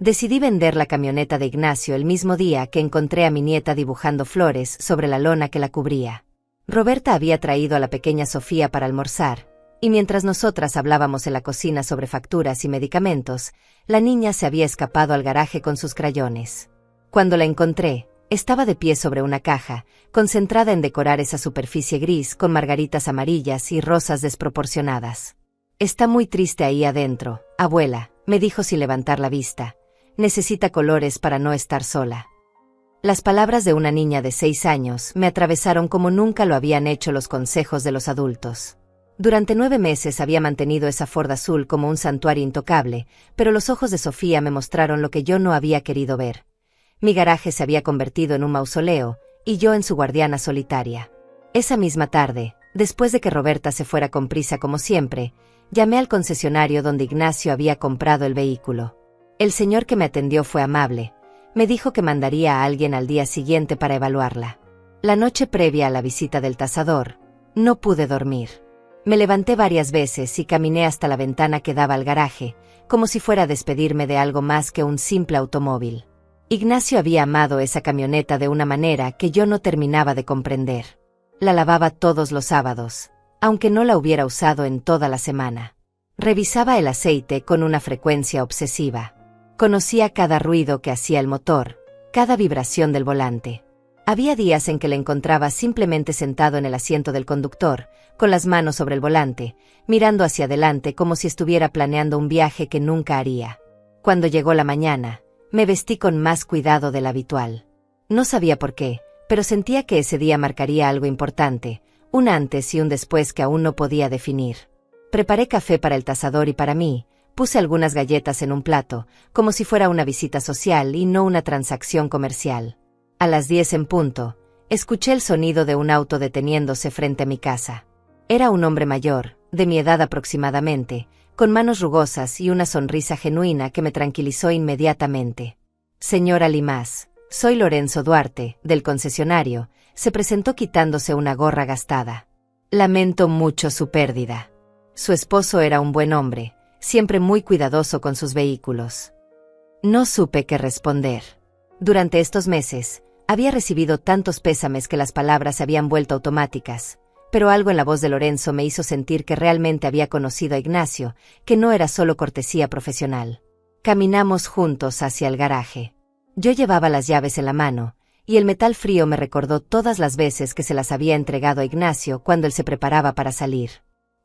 Decidí vender la camioneta de Ignacio el mismo día que encontré a mi nieta dibujando flores sobre la lona que la cubría. Roberta había traído a la pequeña Sofía para almorzar, y mientras nosotras hablábamos en la cocina sobre facturas y medicamentos, la niña se había escapado al garaje con sus crayones. Cuando la encontré, estaba de pie sobre una caja, concentrada en decorar esa superficie gris con margaritas amarillas y rosas desproporcionadas. «Está muy triste ahí adentro, abuela», me dijo sin levantar la vista. «Necesita colores para no estar sola». Las palabras de una niña de 6 años me atravesaron como nunca lo habían hecho los consejos de los adultos. Durante 9 meses había mantenido esa Ford azul como un santuario intocable, pero los ojos de Sofía me mostraron lo que yo no había querido ver. Mi garaje se había convertido en un mausoleo, y yo en su guardiana solitaria. Esa misma tarde, después de que Roberta se fuera con prisa como siempre, llamé al concesionario donde Ignacio había comprado el vehículo. El señor que me atendió fue amable. Me dijo que mandaría a alguien al día siguiente para evaluarla. La noche previa a la visita del tasador, no pude dormir. Me levanté varias veces y caminé hasta la ventana que daba al garaje, como si fuera a despedirme de algo más que un simple automóvil. Ignacio había amado esa camioneta de una manera que yo no terminaba de comprender. La lavaba todos los sábados, aunque no la hubiera usado en toda la semana. Revisaba el aceite con una frecuencia obsesiva. Conocía cada ruido que hacía el motor, cada vibración del volante. Había días en que le encontraba simplemente sentado en el asiento del conductor, con las manos sobre el volante, mirando hacia adelante como si estuviera planeando un viaje que nunca haría. Cuando llegó la mañana, me vestí con más cuidado del habitual. No sabía por qué, pero sentía que ese día marcaría algo importante, un antes y un después que aún no podía definir. Preparé café para el tasador y para mí. Puse algunas galletas en un plato, como si fuera una visita social y no una transacción comercial. A las 10 en punto, escuché el sonido de un auto deteniéndose frente a mi casa. Era un hombre mayor, de mi edad aproximadamente, con manos rugosas y una sonrisa genuina que me tranquilizó inmediatamente. «Señora Limas, soy Lorenzo Duarte, del concesionario», se presentó quitándose una gorra gastada. «Lamento mucho su pérdida. Su esposo era un buen hombre, siempre muy cuidadoso con sus vehículos». No supe qué responder. Durante estos meses, había recibido tantos pésames que las palabras se habían vuelto automáticas, pero algo en la voz de Lorenzo me hizo sentir que realmente había conocido a Ignacio, que no era solo cortesía profesional. Caminamos juntos hacia el garaje. Yo llevaba las llaves en la mano, y el metal frío me recordó todas las veces que se las había entregado a Ignacio cuando él se preparaba para salir.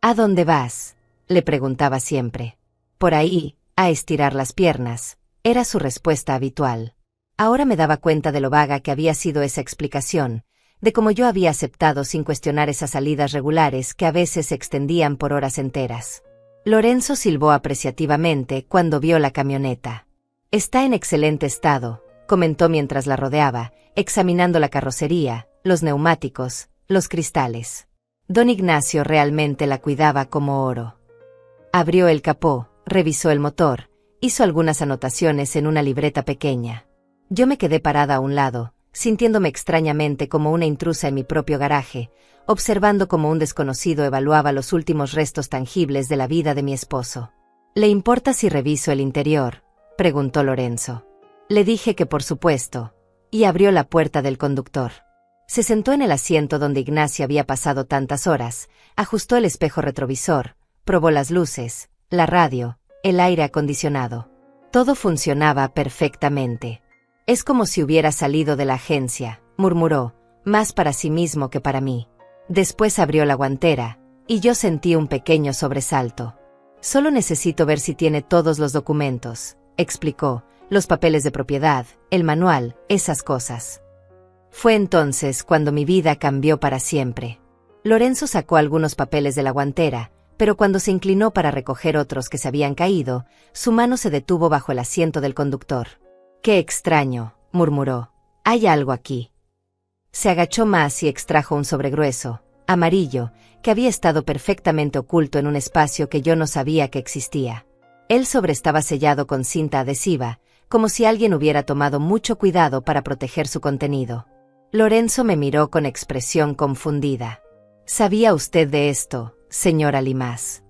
«¿A dónde vas?», le preguntaba siempre. «Por ahí, a estirar las piernas», era su respuesta habitual. Ahora me daba cuenta de lo vaga que había sido esa explicación, de cómo yo había aceptado sin cuestionar esas salidas regulares que a veces se extendían por horas enteras. Lorenzo silbó apreciativamente cuando vio la camioneta. «Está en excelente estado», comentó mientras la rodeaba, examinando la carrocería, los neumáticos, los cristales. Don Ignacio realmente la cuidaba como oro. Abrió el capó, revisó el motor, hizo algunas anotaciones en una libreta pequeña. Yo me quedé parada a un lado, sintiéndome extrañamente como una intrusa en mi propio garaje, observando cómo un desconocido evaluaba los últimos restos tangibles de la vida de mi esposo. «¿Le importa si reviso el interior?», preguntó Lorenzo. Le dije que por supuesto, y abrió la puerta del conductor. Se sentó en el asiento donde Ignacio había pasado tantas horas, ajustó el espejo retrovisor, probó las luces, la radio, el aire acondicionado. Todo funcionaba perfectamente. «Es como si hubiera salido de la agencia», murmuró, más para sí mismo que para mí. Después abrió la guantera, y yo sentí un pequeño sobresalto. «Solo necesito ver si tiene todos los documentos», explicó, «los papeles de propiedad, el manual, esas cosas». Fue entonces cuando mi vida cambió para siempre. Lorenzo sacó algunos papeles de la guantera, pero cuando se inclinó para recoger otros que se habían caído, su mano se detuvo bajo el asiento del conductor. «Qué extraño», murmuró. «Hay algo aquí». Se agachó más y extrajo un sobre grueso, amarillo, que había estado perfectamente oculto en un espacio que yo no sabía que existía. El sobre estaba sellado con cinta adhesiva, como si alguien hubiera tomado mucho cuidado para proteger su contenido. Lorenzo me miró con expresión confundida. «¿Sabía usted de esto, señora Limas?».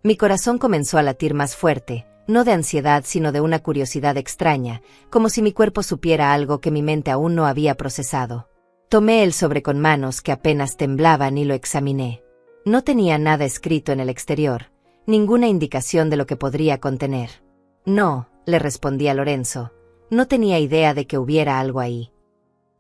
Mi corazón comenzó a latir más fuerte, no de ansiedad sino de una curiosidad extraña, como si mi cuerpo supiera algo que mi mente aún no había procesado. Tomé el sobre con manos que apenas temblaban y lo examiné. No tenía nada escrito en el exterior, ninguna indicación de lo que podría contener. No, le respondí a Lorenzo, no tenía idea de que hubiera algo ahí.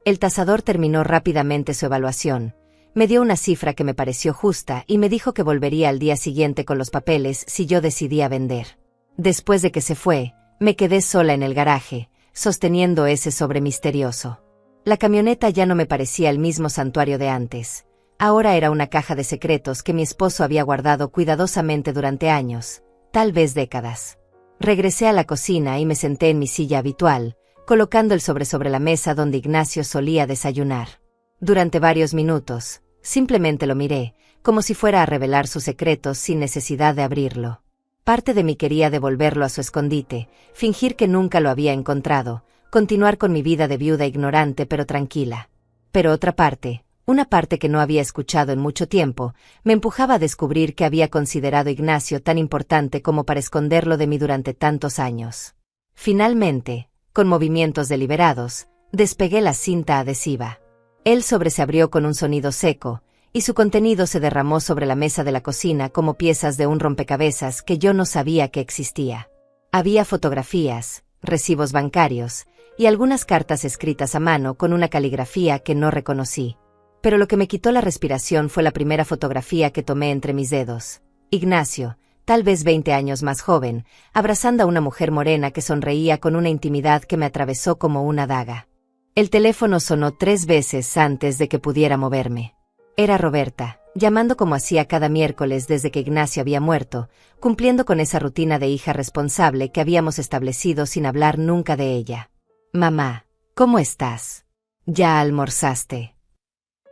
El tasador terminó rápidamente su evaluación, me dio una cifra que me pareció justa y me dijo que volvería al día siguiente con los papeles si yo decidía vender. Después de que se fue, me quedé sola en el garaje, sosteniendo ese sobre misterioso. La camioneta ya no me parecía el mismo santuario de antes. Ahora era una caja de secretos que mi esposo había guardado cuidadosamente durante años, tal vez décadas. Regresé a la cocina y me senté en mi silla habitual, colocando el sobre la mesa donde Ignacio solía desayunar. Durante varios minutos, simplemente lo miré, como si fuera a revelar sus secretos sin necesidad de abrirlo. Parte de mí quería devolverlo a su escondite, fingir que nunca lo había encontrado, continuar con mi vida de viuda ignorante pero tranquila. Pero otra parte, una parte que no había escuchado en mucho tiempo, me empujaba a descubrir que había considerado Ignacio tan importante como para esconderlo de mí durante tantos años. Finalmente, con movimientos deliberados, despegué la cinta adhesiva. El sobre se abrió con un sonido seco, y su contenido se derramó sobre la mesa de la cocina como piezas de un rompecabezas que yo no sabía que existía. Había fotografías, recibos bancarios, y algunas cartas escritas a mano con una caligrafía que no reconocí. Pero lo que me quitó la respiración fue la primera fotografía que tomé entre mis dedos. Ignacio, tal vez 20 años más joven, abrazando a una mujer morena que sonreía con una intimidad que me atravesó como una daga. El teléfono sonó 3 veces antes de que pudiera moverme. Era Roberta, llamando como hacía cada miércoles desde que Ignacio había muerto, cumpliendo con esa rutina de hija responsable que habíamos establecido sin hablar nunca de ella. «Mamá, ¿cómo estás? ¿Ya almorzaste?»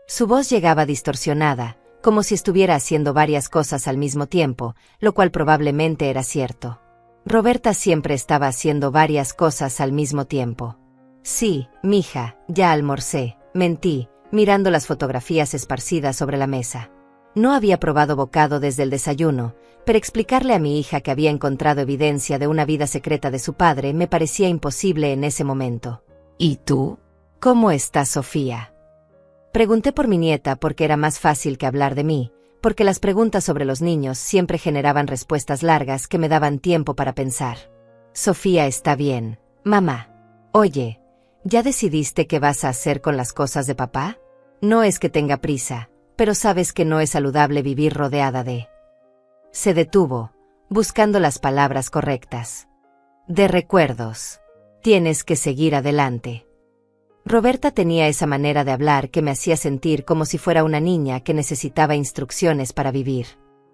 Su voz llegaba distorsionada, como si estuviera haciendo varias cosas al mismo tiempo, lo cual probablemente era cierto. Roberta siempre estaba haciendo varias cosas al mismo tiempo. «Sí, mija, ya almorcé», mentí, mirando las fotografías esparcidas sobre la mesa. No había probado bocado desde el desayuno, pero explicarle a mi hija que había encontrado evidencia de una vida secreta de su padre me parecía imposible en ese momento. «¿Y tú? ¿Cómo está Sofía?». Pregunté por mi nieta porque era más fácil que hablar de mí, porque las preguntas sobre los niños siempre generaban respuestas largas que me daban tiempo para pensar. «Sofía está bien, mamá. Oye, ¿ya decidiste qué vas a hacer con las cosas de papá? No es que tenga prisa, pero sabes que no es saludable vivir rodeada de...». Se detuvo, buscando las palabras correctas. «De recuerdos. Tienes que seguir adelante». Roberta tenía esa manera de hablar que me hacía sentir como si fuera una niña que necesitaba instrucciones para vivir.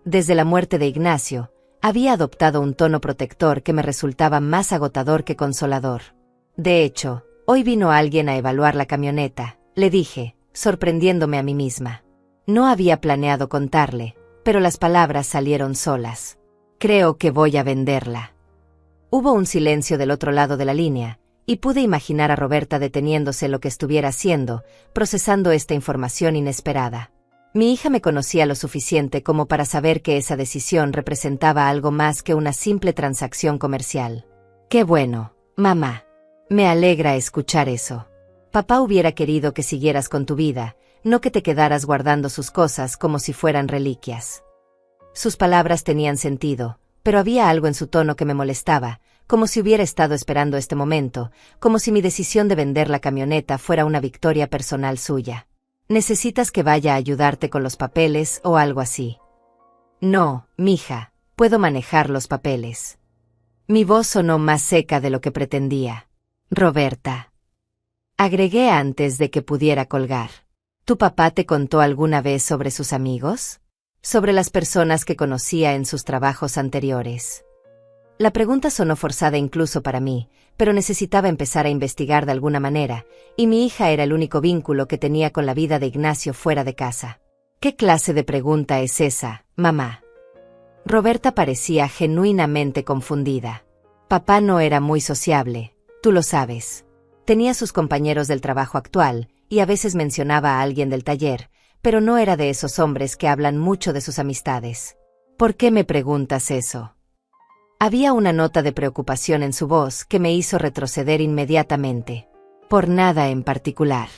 Desde la muerte de Ignacio, había adoptado un tono protector que me resultaba más agotador que consolador. «De hecho, hoy vino alguien a evaluar la camioneta», le dije, sorprendiéndome a mí misma. No había planeado contarle, pero las palabras salieron solas. «Creo que voy a venderla». Hubo un silencio del otro lado de la línea, y pude imaginar a Roberta deteniéndose lo que estuviera haciendo, procesando esta información inesperada. Mi hija me conocía lo suficiente como para saber que esa decisión representaba algo más que una simple transacción comercial. «Qué bueno, mamá. Me alegra escuchar eso. Papá hubiera querido que siguieras con tu vida, no que te quedaras guardando sus cosas como si fueran reliquias». Sus palabras tenían sentido, pero había algo en su tono que me molestaba, como si hubiera estado esperando este momento, como si mi decisión de vender la camioneta fuera una victoria personal suya. «¿Necesitas que vaya a ayudarte con los papeles o algo así?» «No, mija, puedo manejar los papeles». Mi voz sonó más seca de lo que pretendía. «Roberta», agregué antes de que pudiera colgar. «¿Tu papá te contó alguna vez sobre sus amigos? Sobre las personas que conocía en sus trabajos anteriores?» La pregunta sonó forzada incluso para mí, pero necesitaba empezar a investigar de alguna manera, y mi hija era el único vínculo que tenía con la vida de Ignacio fuera de casa. «¿Qué clase de pregunta es esa, mamá?». Roberta parecía genuinamente confundida. «Papá no era muy sociable, tú lo sabes. Tenía sus compañeros del trabajo actual, y a veces mencionaba a alguien del taller, pero no era de esos hombres que hablan mucho de sus amistades». «¿Por qué me preguntas eso?». Había una nota de preocupación en su voz que me hizo retroceder inmediatamente. Por nada en particular.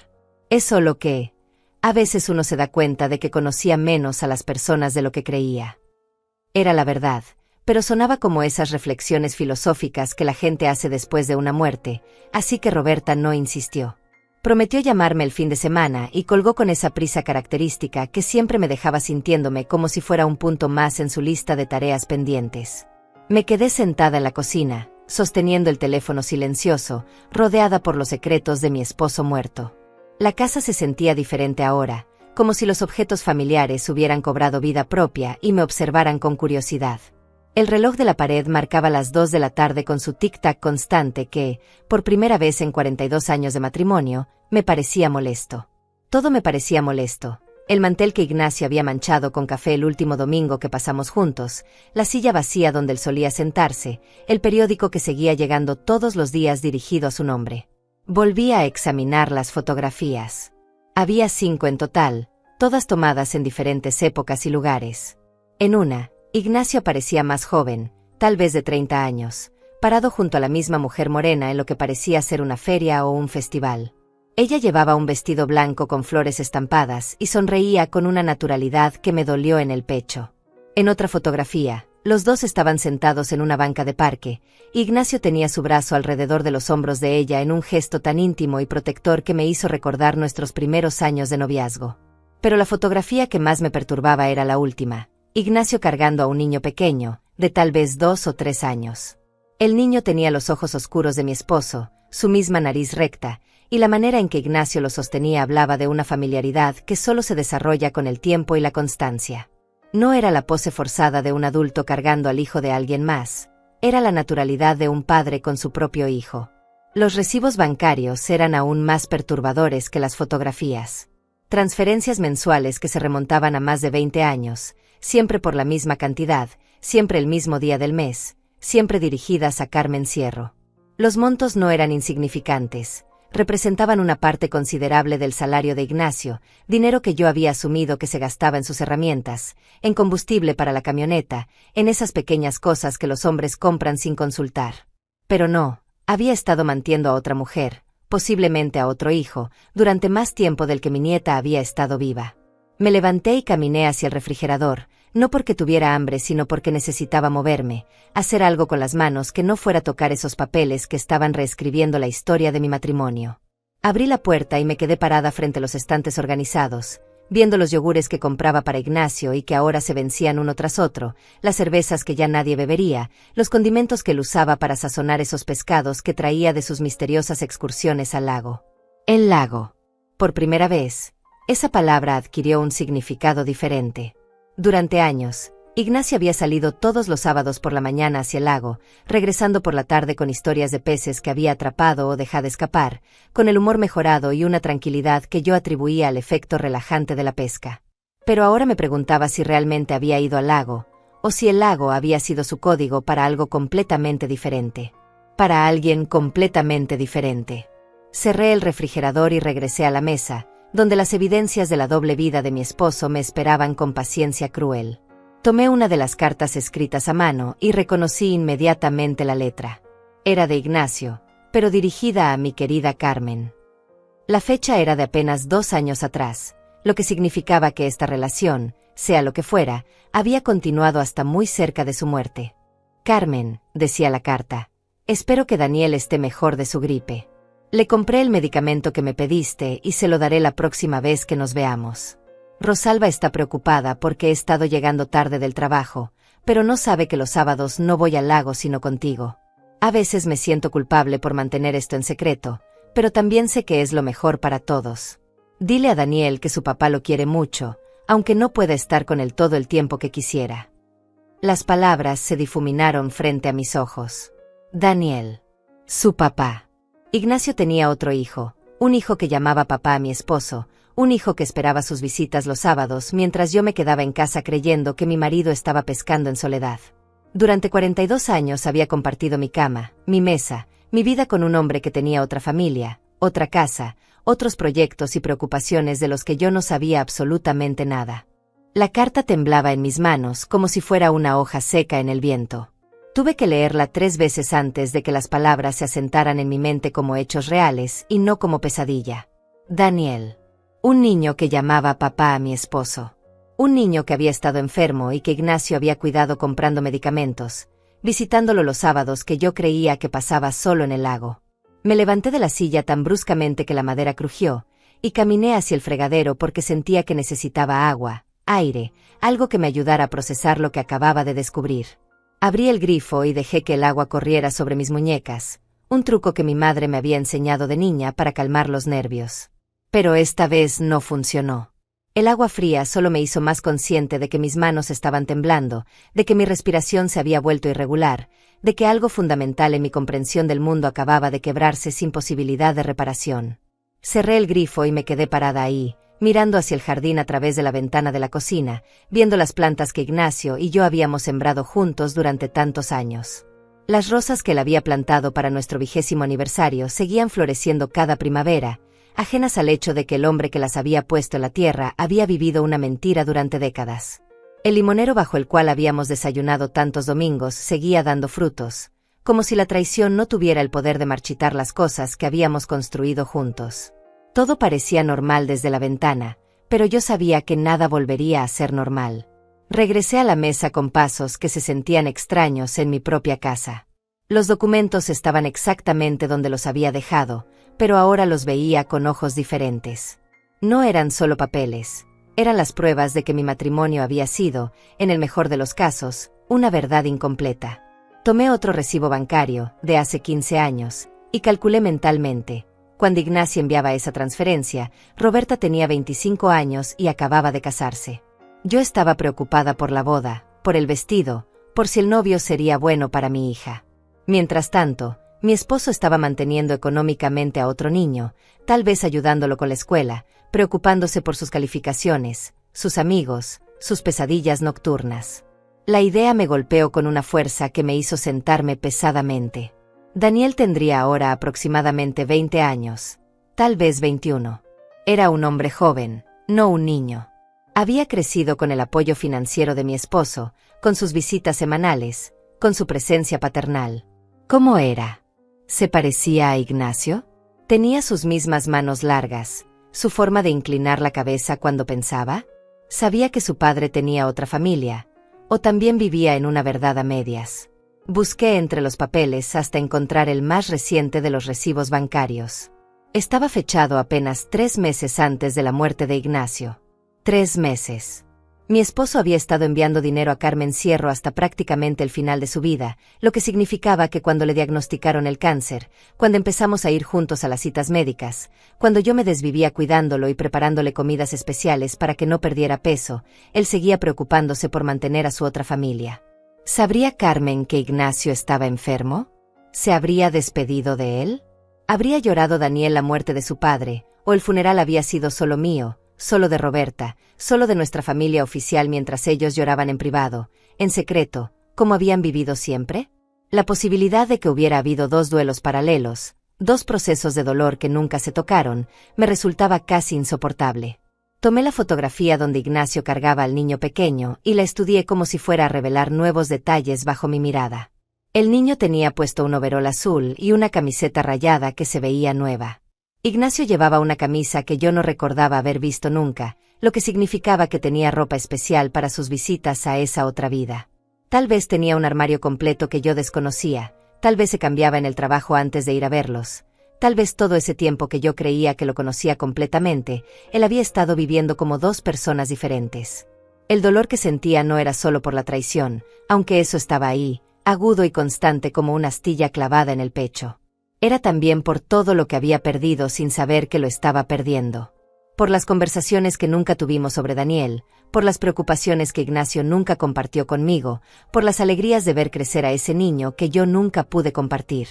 Es solo que, a veces uno se da cuenta de que conocía menos a las personas de lo que creía. Era la verdad, pero sonaba como esas reflexiones filosóficas que la gente hace después de una muerte, así que Roberta no insistió. Prometió llamarme el fin de semana y colgó con esa prisa característica que siempre me dejaba sintiéndome como si fuera un punto más en su lista de tareas pendientes. Me quedé sentada en la cocina, sosteniendo el teléfono silencioso, rodeada por los secretos de mi esposo muerto. La casa se sentía diferente ahora, como si los objetos familiares hubieran cobrado vida propia y me observaran con curiosidad. El reloj de la pared marcaba las 2 de la tarde con su tic-tac constante que, por primera vez en 42 años de matrimonio, me parecía molesto. Todo me parecía molesto. El mantel que Ignacio había manchado con café el último domingo que pasamos juntos, la silla vacía donde él solía sentarse, el periódico que seguía llegando todos los días dirigido a su nombre. Volví a examinar las fotografías. Había 5 en total, todas tomadas en diferentes épocas y lugares. En una, Ignacio parecía más joven, tal vez de 30 años, parado junto a la misma mujer morena en lo que parecía ser una feria o un festival. Ella llevaba un vestido blanco con flores estampadas y sonreía con una naturalidad que me dolió en el pecho. En otra fotografía, los dos estaban sentados en una banca de parque. Ignacio tenía su brazo alrededor de los hombros de ella en un gesto tan íntimo y protector que me hizo recordar nuestros primeros años de noviazgo. Pero la fotografía que más me perturbaba era la última. Ignacio cargando a un niño pequeño, de tal vez 2 o 3 años. El niño tenía los ojos oscuros de mi esposo, su misma nariz recta, y la manera en que Ignacio lo sostenía hablaba de una familiaridad que solo se desarrolla con el tiempo y la constancia. No era la pose forzada de un adulto cargando al hijo de alguien más, era la naturalidad de un padre con su propio hijo. Los recibos bancarios eran aún más perturbadores que las fotografías. Transferencias mensuales que se remontaban a más de 20 años, siempre por la misma cantidad, siempre el mismo día del mes, siempre dirigidas a Carmen Cierro. Los montos no eran insignificantes, representaban una parte considerable del salario de Ignacio, dinero que yo había asumido que se gastaba en sus herramientas, en combustible para la camioneta, en esas pequeñas cosas que los hombres compran sin consultar. Pero no, había estado manteniendo a otra mujer, posiblemente a otro hijo, durante más tiempo del que mi nieta había estado viva. Me levanté y caminé hacia el refrigerador, no porque tuviera hambre sino porque necesitaba moverme, hacer algo con las manos que no fuera tocar esos papeles que estaban reescribiendo la historia de mi matrimonio. Abrí la puerta y me quedé parada frente a los estantes organizados, viendo los yogures que compraba para Ignacio y que ahora se vencían uno tras otro, las cervezas que ya nadie bebería, los condimentos que él usaba para sazonar esos pescados que traía de sus misteriosas excursiones al lago. El lago. Por primera vez, esa palabra adquirió un significado diferente. Durante años, Ignacio había salido todos los sábados por la mañana hacia el lago, regresando por la tarde con historias de peces que había atrapado o dejado escapar, con el humor mejorado y una tranquilidad que yo atribuía al efecto relajante de la pesca. Pero ahora me preguntaba si realmente había ido al lago, o si el lago había sido su código para algo completamente diferente. Para alguien completamente diferente. Cerré el refrigerador y regresé a la mesa, donde las evidencias de la doble vida de mi esposo me esperaban con paciencia cruel. Tomé una de las cartas escritas a mano y reconocí inmediatamente la letra. Era de Ignacio, pero dirigida a mi querida Carmen. La fecha era de apenas 2 años atrás, lo que significaba que esta relación, sea lo que fuera, había continuado hasta muy cerca de su muerte. Carmen, decía la carta, espero que Daniel esté mejor de su gripe. Le compré el medicamento que me pediste y se lo daré la próxima vez que nos veamos. Rosalba está preocupada porque he estado llegando tarde del trabajo, pero no sabe que los sábados no voy al lago sino contigo. A veces me siento culpable por mantener esto en secreto, pero también sé que es lo mejor para todos. Dile a Daniel que su papá lo quiere mucho, aunque no pueda estar con él todo el tiempo que quisiera. Las palabras se difuminaron frente a mis ojos. Daniel. Su papá. Ignacio tenía otro hijo, un hijo que llamaba papá a mi esposo, un hijo que esperaba sus visitas los sábados mientras yo me quedaba en casa creyendo que mi marido estaba pescando en soledad. Durante 42 años había compartido mi cama, mi mesa, mi vida con un hombre que tenía otra familia, otra casa, otros proyectos y preocupaciones de los que yo no sabía absolutamente nada. La carta temblaba en mis manos como si fuera una hoja seca en el viento. Tuve que leerla 3 veces antes de que las palabras se asentaran en mi mente como hechos reales y no como pesadilla. Daniel. Un niño que llamaba papá a mi esposo. Un niño que había estado enfermo y que Ignacio había cuidado comprando medicamentos, visitándolo los sábados que yo creía que pasaba solo en el lago. Me levanté de la silla tan bruscamente que la madera crujió, y caminé hacia el fregadero porque sentía que necesitaba agua, aire, algo que me ayudara a procesar lo que acababa de descubrir. Abrí el grifo y dejé que el agua corriera sobre mis muñecas, un truco que mi madre me había enseñado de niña para calmar los nervios. Pero esta vez no funcionó. El agua fría solo me hizo más consciente de que mis manos estaban temblando, de que mi respiración se había vuelto irregular, de que algo fundamental en mi comprensión del mundo acababa de quebrarse sin posibilidad de reparación. Cerré el grifo y me quedé parada ahí, mirando hacia el jardín a través de la ventana de la cocina, viendo las plantas que Ignacio y yo habíamos sembrado juntos durante tantos años. Las rosas que él había plantado para nuestro 20º aniversario seguían floreciendo cada primavera, ajenas al hecho de que el hombre que las había puesto en la tierra había vivido una mentira durante décadas. El limonero bajo el cual habíamos desayunado tantos domingos seguía dando frutos, como si la traición no tuviera el poder de marchitar las cosas que habíamos construido juntos. Todo parecía normal desde la ventana, pero yo sabía que nada volvería a ser normal. Regresé a la mesa con pasos que se sentían extraños en mi propia casa. Los documentos estaban exactamente donde los había dejado, pero ahora los veía con ojos diferentes. No eran solo papeles, eran las pruebas de que mi matrimonio había sido, en el mejor de los casos, una verdad incompleta. Tomé otro recibo bancario, de hace 15 años, y calculé mentalmente. Cuando Ignacio enviaba esa transferencia, Roberta tenía 25 años y acababa de casarse. Yo estaba preocupada por la boda, por el vestido, por si el novio sería bueno para mi hija. Mientras tanto, mi esposo estaba manteniendo económicamente a otro niño, tal vez ayudándolo con la escuela, preocupándose por sus calificaciones, sus amigos, sus pesadillas nocturnas. La idea me golpeó con una fuerza que me hizo sentarme pesadamente. Daniel tendría ahora aproximadamente 20 años, tal vez 21. Era un hombre joven, no un niño. Había crecido con el apoyo financiero de mi esposo, con sus visitas semanales, con su presencia paternal. ¿Cómo era? ¿Se parecía a Ignacio? ¿Tenía sus mismas manos largas, su forma de inclinar la cabeza cuando pensaba? ¿Sabía que su padre tenía otra familia, o también vivía en una verdad a medias? Busqué entre los papeles hasta encontrar el más reciente de los recibos bancarios. Estaba fechado apenas 3 meses antes de la muerte de Ignacio. 3 meses. Mi esposo había estado enviando dinero a Carmen Cierro hasta prácticamente el final de su vida, lo que significaba que cuando le diagnosticaron el cáncer, cuando empezamos a ir juntos a las citas médicas, cuando yo me desvivía cuidándolo y preparándole comidas especiales para que no perdiera peso, él seguía preocupándose por mantener a su otra familia. ¿Sabría Carmen que Ignacio estaba enfermo? ¿Se habría despedido de él? ¿Habría llorado Daniel la muerte de su padre, o el funeral había sido solo mío, solo de Roberta, solo de nuestra familia oficial mientras ellos lloraban en privado, en secreto, como habían vivido siempre? La posibilidad de que hubiera habido 2 duelos paralelos, 2 procesos de dolor que nunca se tocaron, me resultaba casi insoportable. Tomé la fotografía donde Ignacio cargaba al niño pequeño y la estudié como si fuera a revelar nuevos detalles bajo mi mirada. El niño tenía puesto un overol azul y una camiseta rayada que se veía nueva. Ignacio llevaba una camisa que yo no recordaba haber visto nunca, lo que significaba que tenía ropa especial para sus visitas a esa otra vida. Tal vez tenía un armario completo que yo desconocía, tal vez se cambiaba en el trabajo antes de ir a verlos, tal vez todo ese tiempo que yo creía que lo conocía completamente, él había estado viviendo como 2 personas diferentes. El dolor que sentía no era solo por la traición, aunque eso estaba ahí, agudo y constante como una astilla clavada en el pecho. Era también por todo lo que había perdido sin saber que lo estaba perdiendo. Por las conversaciones que nunca tuvimos sobre Daniel, por las preocupaciones que Ignacio nunca compartió conmigo, por las alegrías de ver crecer a ese niño que yo nunca pude compartir.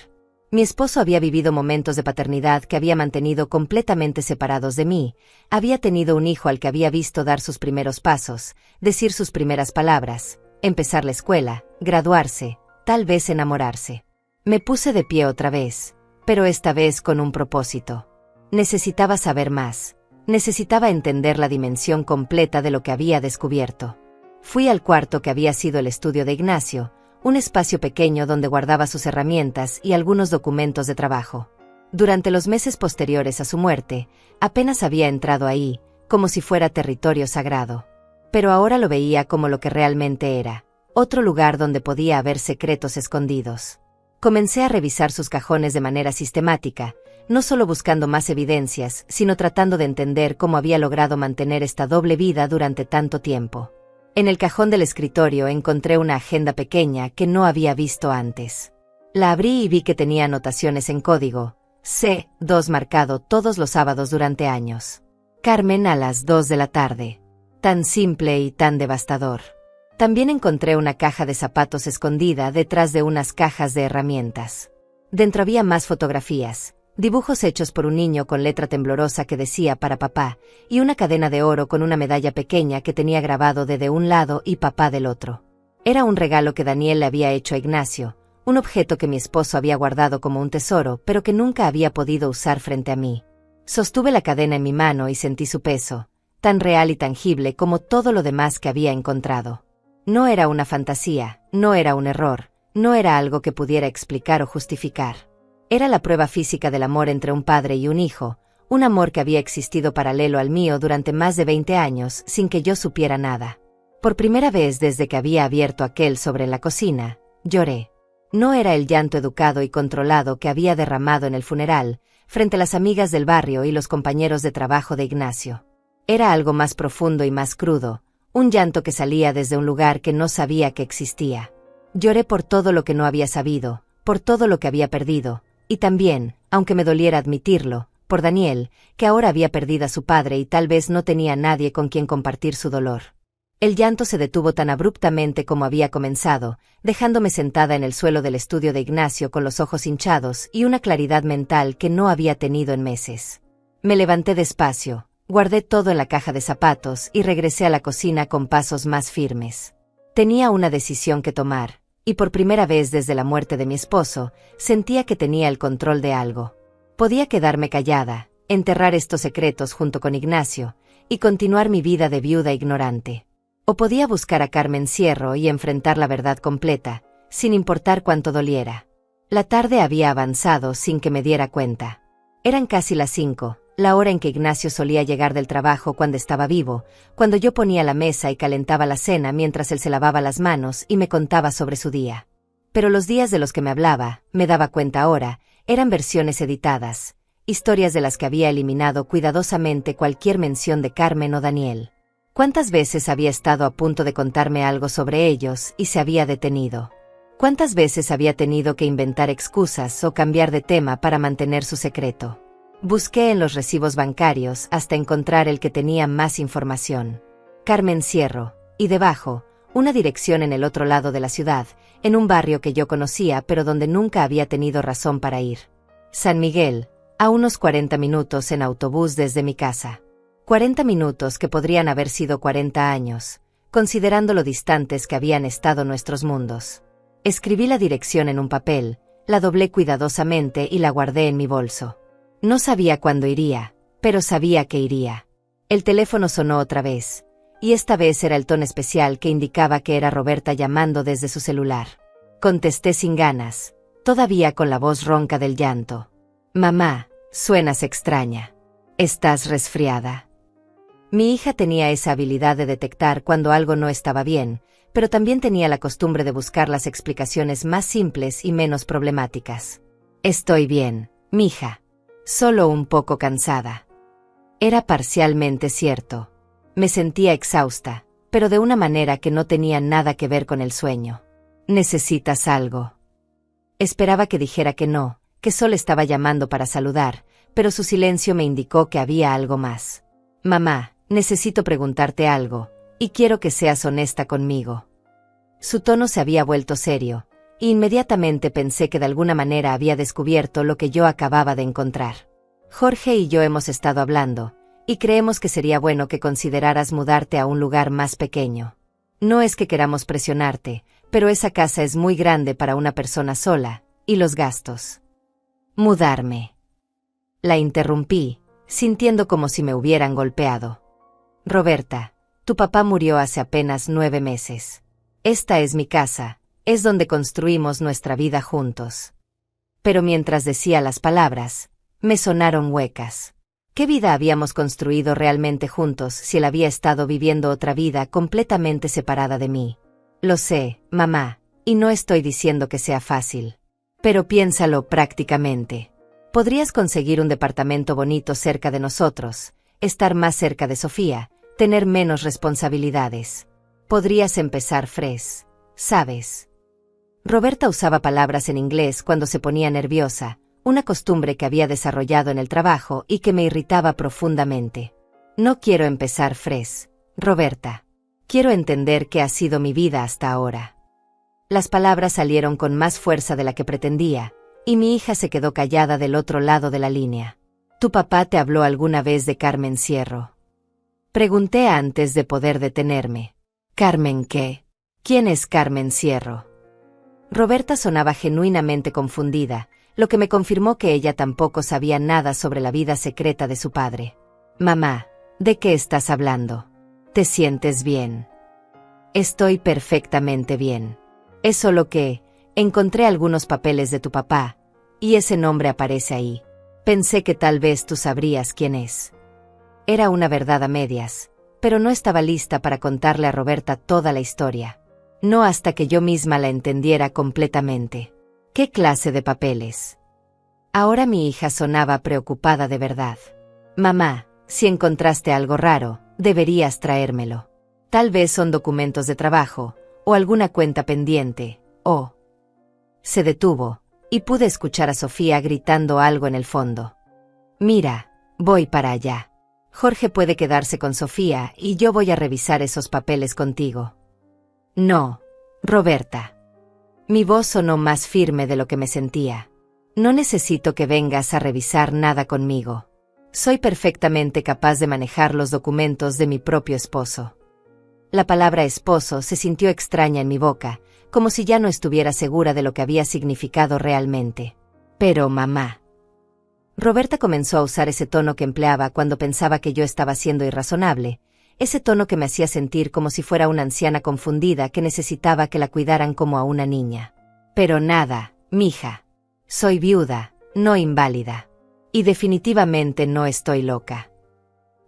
Mi esposo había vivido momentos de paternidad que había mantenido completamente separados de mí, había tenido un hijo al que había visto dar sus primeros pasos, decir sus primeras palabras, empezar la escuela, graduarse, tal vez enamorarse. Me puse de pie otra vez, pero esta vez con un propósito. Necesitaba saber más, necesitaba entender la dimensión completa de lo que había descubierto. Fui al cuarto que había sido el estudio de Ignacio, un espacio pequeño donde guardaba sus herramientas y algunos documentos de trabajo. Durante los meses posteriores a su muerte, apenas había entrado ahí, como si fuera territorio sagrado. Pero ahora lo veía como lo que realmente era, otro lugar donde podía haber secretos escondidos. Comencé a revisar sus cajones de manera sistemática, no solo buscando más evidencias, sino tratando de entender cómo había logrado mantener esta doble vida durante tanto tiempo. En el cajón del escritorio encontré una agenda pequeña que no había visto antes. La abrí y vi que tenía anotaciones en código C2 marcado todos los sábados durante años. Carmen a las 2 de la tarde. Tan simple y tan devastador. También encontré una caja de zapatos escondida detrás de unas cajas de herramientas. Dentro había más fotografías, dibujos hechos por un niño con letra temblorosa que decía para papá, y una cadena de oro con una medalla pequeña que tenía grabado de un lado y papá del otro. Era un regalo que Daniel le había hecho a Ignacio, un objeto que mi esposo había guardado como un tesoro, pero que nunca había podido usar frente a mí. Sostuve la cadena en mi mano y sentí su peso, tan real y tangible como todo lo demás que había encontrado. No era una fantasía, no era un error, no era algo que pudiera explicar o justificar. Era la prueba física del amor entre un padre y un hijo, un amor que había existido paralelo al mío durante más de 20 años sin que yo supiera nada. Por primera vez desde que había abierto aquel sobre en la cocina, lloré. No era el llanto educado y controlado que había derramado en el funeral, frente a las amigas del barrio y los compañeros de trabajo de Ignacio. Era algo más profundo y más crudo, un llanto que salía desde un lugar que no sabía que existía. Lloré por todo lo que no había sabido, por todo lo que había perdido, y también, aunque me doliera admitirlo, por Daniel, que ahora había perdido a su padre y tal vez no tenía nadie con quien compartir su dolor. El llanto se detuvo tan abruptamente como había comenzado, dejándome sentada en el suelo del estudio de Ignacio con los ojos hinchados y una claridad mental que no había tenido en meses. Me levanté despacio, guardé todo en la caja de zapatos y regresé a la cocina con pasos más firmes. Tenía una decisión que tomar, y por primera vez desde la muerte de mi esposo, sentía que tenía el control de algo. Podía quedarme callada, enterrar estos secretos junto con Ignacio, y continuar mi vida de viuda ignorante. O podía buscar a Carmen Sierro y enfrentar la verdad completa, sin importar cuánto doliera. La tarde había avanzado sin que me diera cuenta. Eran casi las 5, la hora en que Ignacio solía llegar del trabajo cuando estaba vivo, cuando yo ponía la mesa y calentaba la cena mientras él se lavaba las manos y me contaba sobre su día. Pero los días de los que me hablaba, me daba cuenta ahora, eran versiones editadas, historias de las que había eliminado cuidadosamente cualquier mención de Carmen o Daniel. ¿Cuántas veces había estado a punto de contarme algo sobre ellos y se había detenido? ¿Cuántas veces había tenido que inventar excusas o cambiar de tema para mantener su secreto? Busqué en los recibos bancarios hasta encontrar el que tenía más información. Carmen Sierro, y debajo, una dirección en el otro lado de la ciudad, en un barrio que yo conocía pero donde nunca había tenido razón para ir. San Miguel, a unos 40 minutos en autobús desde mi casa. 40 minutos que podrían haber sido 40 años, considerando lo distantes que habían estado nuestros mundos. Escribí la dirección en un papel, la doblé cuidadosamente y la guardé en mi bolso. No sabía cuándo iría, pero sabía que iría. El teléfono sonó otra vez, y esta vez era el tono especial que indicaba que era Roberta llamando desde su celular. Contesté sin ganas, todavía con la voz ronca del llanto. Mamá, suenas extraña. ¿Estás resfriada? Mi hija tenía esa habilidad de detectar cuando algo no estaba bien, pero también tenía la costumbre de buscar las explicaciones más simples y menos problemáticas. Estoy bien, mija. Solo un poco cansada. Era parcialmente cierto. Me sentía exhausta, pero de una manera que no tenía nada que ver con el sueño. ¿Necesitas algo? Esperaba que dijera que no, que solo estaba llamando para saludar, pero su silencio me indicó que había algo más. Mamá, necesito preguntarte algo, y quiero que seas honesta conmigo. Su tono se había vuelto serio, e inmediatamente pensé que de alguna manera había descubierto lo que yo acababa de encontrar. Jorge y yo hemos estado hablando, y creemos que sería bueno que consideraras mudarte a un lugar más pequeño. No es que queramos presionarte, pero esa casa es muy grande para una persona sola, y los gastos. Mudarme. La interrumpí, sintiendo como si me hubieran golpeado. Roberta, tu papá murió hace apenas 9 meses. Esta es mi casa, Es donde construimos nuestra vida juntos. Pero mientras decía las palabras, me sonaron huecas. ¿Qué vida habíamos construido realmente juntos si él había estado viviendo otra vida completamente separada de mí? Lo sé, mamá, y no estoy diciendo que sea fácil. Pero piénsalo prácticamente. Podrías conseguir un departamento bonito cerca de nosotros, estar más cerca de Sofía, tener menos responsabilidades. Podrías empezar fresh, ¿sabes? Roberta usaba palabras en inglés cuando se ponía nerviosa, una costumbre que había desarrollado en el trabajo y que me irritaba profundamente. No quiero empezar fresh, Roberta. Quiero entender qué ha sido mi vida hasta ahora. Las palabras salieron con más fuerza de la que pretendía, y mi hija se quedó callada del otro lado de la línea. ¿Tu papá te habló alguna vez de Carmen Sierro? Pregunté antes de poder detenerme. ¿Carmen qué? ¿Quién es Carmen Sierro? Roberta sonaba genuinamente confundida, lo que me confirmó que ella tampoco sabía nada sobre la vida secreta de su padre. Mamá, ¿de qué estás hablando? ¿Te sientes bien? Estoy perfectamente bien. Es solo que encontré algunos papeles de tu papá, y ese nombre aparece ahí. Pensé que tal vez tú sabrías quién es. Era una verdad a medias, pero no estaba lista para contarle a Roberta toda la historia. No hasta que yo misma la entendiera completamente. ¿Qué clase de papeles? Ahora mi hija sonaba preocupada de verdad. Mamá, si encontraste algo raro, deberías traérmelo. Tal vez son documentos de trabajo, o alguna cuenta pendiente, o... Se detuvo, y pude escuchar a Sofía gritando algo en el fondo. Mira, voy para allá. Jorge puede quedarse con Sofía y yo voy a revisar esos papeles contigo. No, Roberta. Mi voz sonó más firme de lo que me sentía. No necesito que vengas a revisar nada conmigo. Soy perfectamente capaz de manejar los documentos de mi propio esposo. La palabra esposo se sintió extraña en mi boca, como si ya no estuviera segura de lo que había significado realmente. Pero mamá. Roberta comenzó a usar ese tono que empleaba cuando pensaba que yo estaba siendo irrazonable, ese tono que me hacía sentir como si fuera una anciana confundida que necesitaba que la cuidaran como a una niña. Pero nada, mija. Soy viuda, no inválida. Y definitivamente no estoy loca.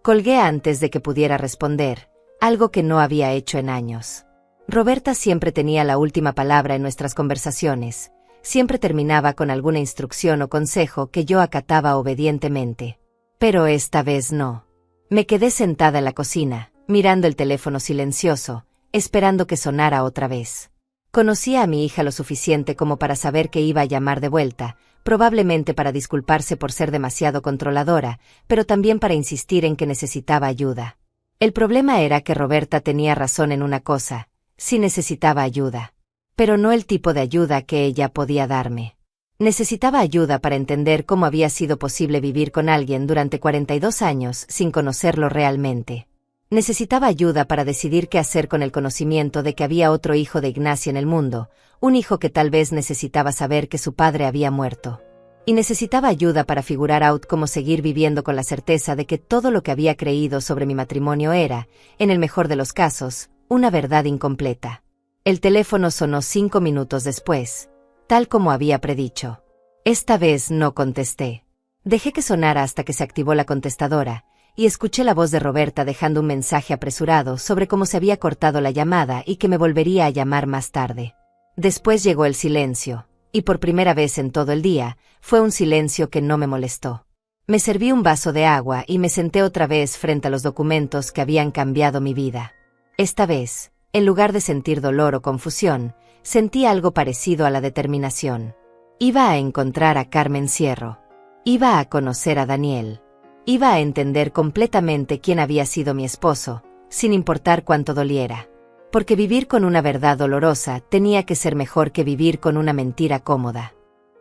Colgué antes de que pudiera responder, algo que no había hecho en años. Roberta siempre tenía la última palabra en nuestras conversaciones, siempre terminaba con alguna instrucción o consejo que yo acataba obedientemente. Pero esta vez no. Me quedé sentada en la cocina, mirando el teléfono silencioso, esperando que sonara otra vez. Conocía a mi hija lo suficiente como para saber que iba a llamar de vuelta, probablemente para disculparse por ser demasiado controladora, pero también para insistir en que necesitaba ayuda. El problema era que Roberta tenía razón en una cosa, sí necesitaba ayuda. Pero no el tipo de ayuda que ella podía darme. Necesitaba ayuda para entender cómo había sido posible vivir con alguien durante 42 años sin conocerlo realmente. Necesitaba ayuda para decidir qué hacer con el conocimiento de que había otro hijo de Ignacia en el mundo, un hijo que tal vez necesitaba saber que su padre había muerto. Y necesitaba ayuda para figurar out cómo seguir viviendo con la certeza de que todo lo que había creído sobre mi matrimonio era, en el mejor de los casos, una verdad incompleta. El teléfono sonó 5 minutos después, tal como había predicho. Esta vez no contesté. Dejé que sonara hasta que se activó la contestadora, y escuché la voz de Roberta dejando un mensaje apresurado sobre cómo se había cortado la llamada y que me volvería a llamar más tarde. Después llegó el silencio, y por primera vez en todo el día, fue un silencio que no me molestó. Me serví un vaso de agua y me senté otra vez frente a los documentos que habían cambiado mi vida. Esta vez, en lugar de sentir dolor o confusión, sentí algo parecido a la determinación. Iba a encontrar a Carmen Sierro. Iba a conocer a Daniel. Iba a entender completamente quién había sido mi esposo, sin importar cuánto doliera. Porque vivir con una verdad dolorosa tenía que ser mejor que vivir con una mentira cómoda.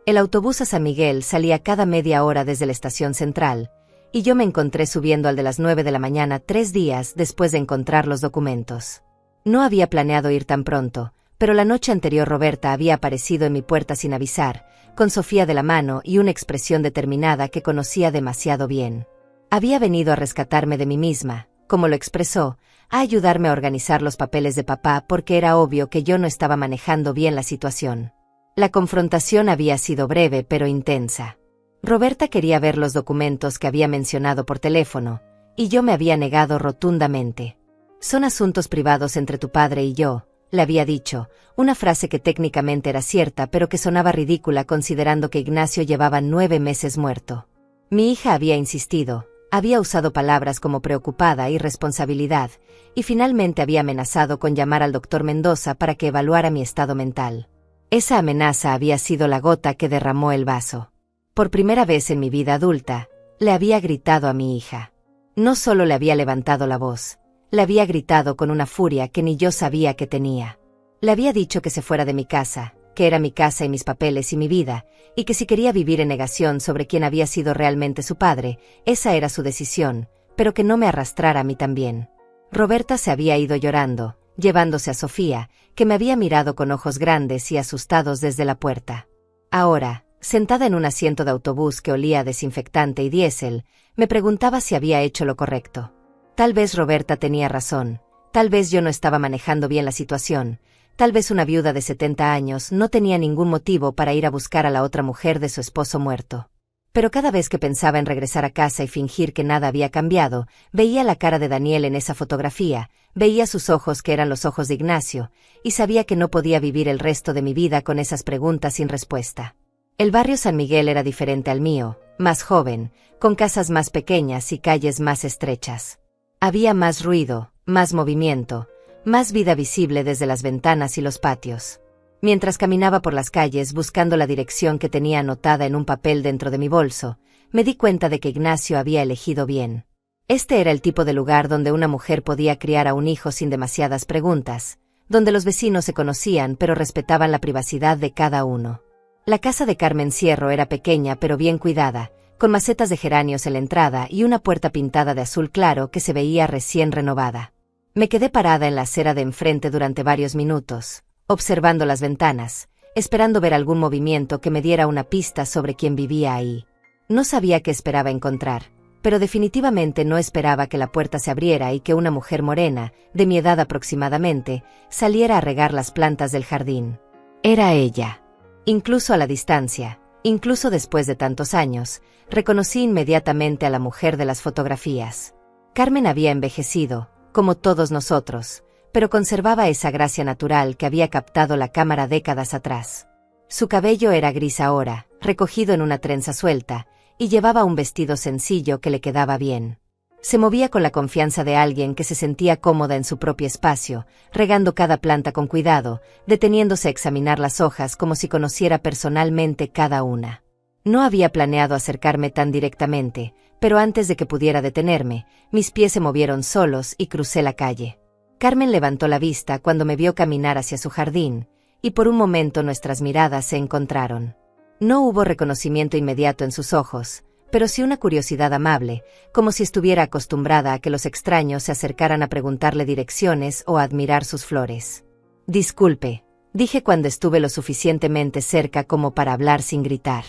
El autobús a San Miguel salía cada media hora desde la estación central, y yo me encontré subiendo al de las 9 de la mañana 3 días después de encontrar los documentos. No había planeado ir tan pronto, pero la noche anterior Roberta había aparecido en mi puerta sin avisar, con Sofía de la mano y una expresión determinada que conocía demasiado bien. Había venido a rescatarme de mí misma, como lo expresó, a ayudarme a organizar los papeles de papá porque era obvio que yo no estaba manejando bien la situación. La confrontación había sido breve pero intensa. Roberta quería ver los documentos que había mencionado por teléfono, y yo me había negado rotundamente. Son asuntos privados entre tu padre y yo, le había dicho, una frase que técnicamente era cierta pero que sonaba ridícula considerando que Ignacio llevaba 9 meses muerto. Mi hija había insistido, había usado palabras como preocupada y responsabilidad, y finalmente había amenazado con llamar al doctor Mendoza para que evaluara mi estado mental. Esa amenaza había sido la gota que derramó el vaso. Por primera vez en mi vida adulta, le había gritado a mi hija. No solo le había levantado la voz, le había gritado con una furia que ni yo sabía que tenía. Le había dicho que se fuera de mi casa, que era mi casa y mis papeles y mi vida, y que si quería vivir en negación sobre quién había sido realmente su padre, esa era su decisión, pero que no me arrastrara a mí también. Roberta se había ido llorando, llevándose a Sofía, que me había mirado con ojos grandes y asustados desde la puerta. Ahora, sentada en un asiento de autobús que olía a desinfectante y diésel, me preguntaba si había hecho lo correcto. Tal vez Roberta tenía razón, tal vez yo no estaba manejando bien la situación, tal vez una viuda de 70 años no tenía ningún motivo para ir a buscar a la otra mujer de su esposo muerto. Pero cada vez que pensaba en regresar a casa y fingir que nada había cambiado, veía la cara de Daniel en esa fotografía, veía sus ojos que eran los ojos de Ignacio, y sabía que no podía vivir el resto de mi vida con esas preguntas sin respuesta. El barrio San Miguel era diferente al mío, más joven, con casas más pequeñas y calles más estrechas. Había más ruido, más movimiento, más vida visible desde las ventanas y los patios. Mientras caminaba por las calles buscando la dirección que tenía anotada en un papel dentro de mi bolso, me di cuenta de que Ignacio había elegido bien. Este era el tipo de lugar donde una mujer podía criar a un hijo sin demasiadas preguntas, donde los vecinos se conocían pero respetaban la privacidad de cada uno. La casa de Carmen Cierro era pequeña pero bien cuidada, con macetas de geranios en la entrada y una puerta pintada de azul claro que se veía recién renovada. Me quedé parada en la acera de enfrente durante varios minutos, observando las ventanas, esperando ver algún movimiento que me diera una pista sobre quién vivía ahí. No sabía qué esperaba encontrar, pero definitivamente no esperaba que la puerta se abriera y que una mujer morena, de mi edad aproximadamente, saliera a regar las plantas del jardín. Era ella. Incluso a la distancia, incluso después de tantos años, reconocí inmediatamente a la mujer de las fotografías. Carmen había envejecido, como todos nosotros, pero conservaba esa gracia natural que había captado la cámara décadas atrás. Su cabello era gris ahora, recogido en una trenza suelta, y llevaba un vestido sencillo que le quedaba bien. Se movía con la confianza de alguien que se sentía cómoda en su propio espacio, regando cada planta con cuidado, deteniéndose a examinar las hojas como si conociera personalmente cada una. No había planeado acercarme tan directamente, pero antes de que pudiera detenerme, mis pies se movieron solos y crucé la calle. Carmen levantó la vista cuando me vio caminar hacia su jardín, y por un momento nuestras miradas se encontraron. No hubo reconocimiento inmediato en sus ojos, pero sí una curiosidad amable, como si estuviera acostumbrada a que los extraños se acercaran a preguntarle direcciones o a admirar sus flores. «Disculpe», dije cuando estuve lo suficientemente cerca como para hablar sin gritar.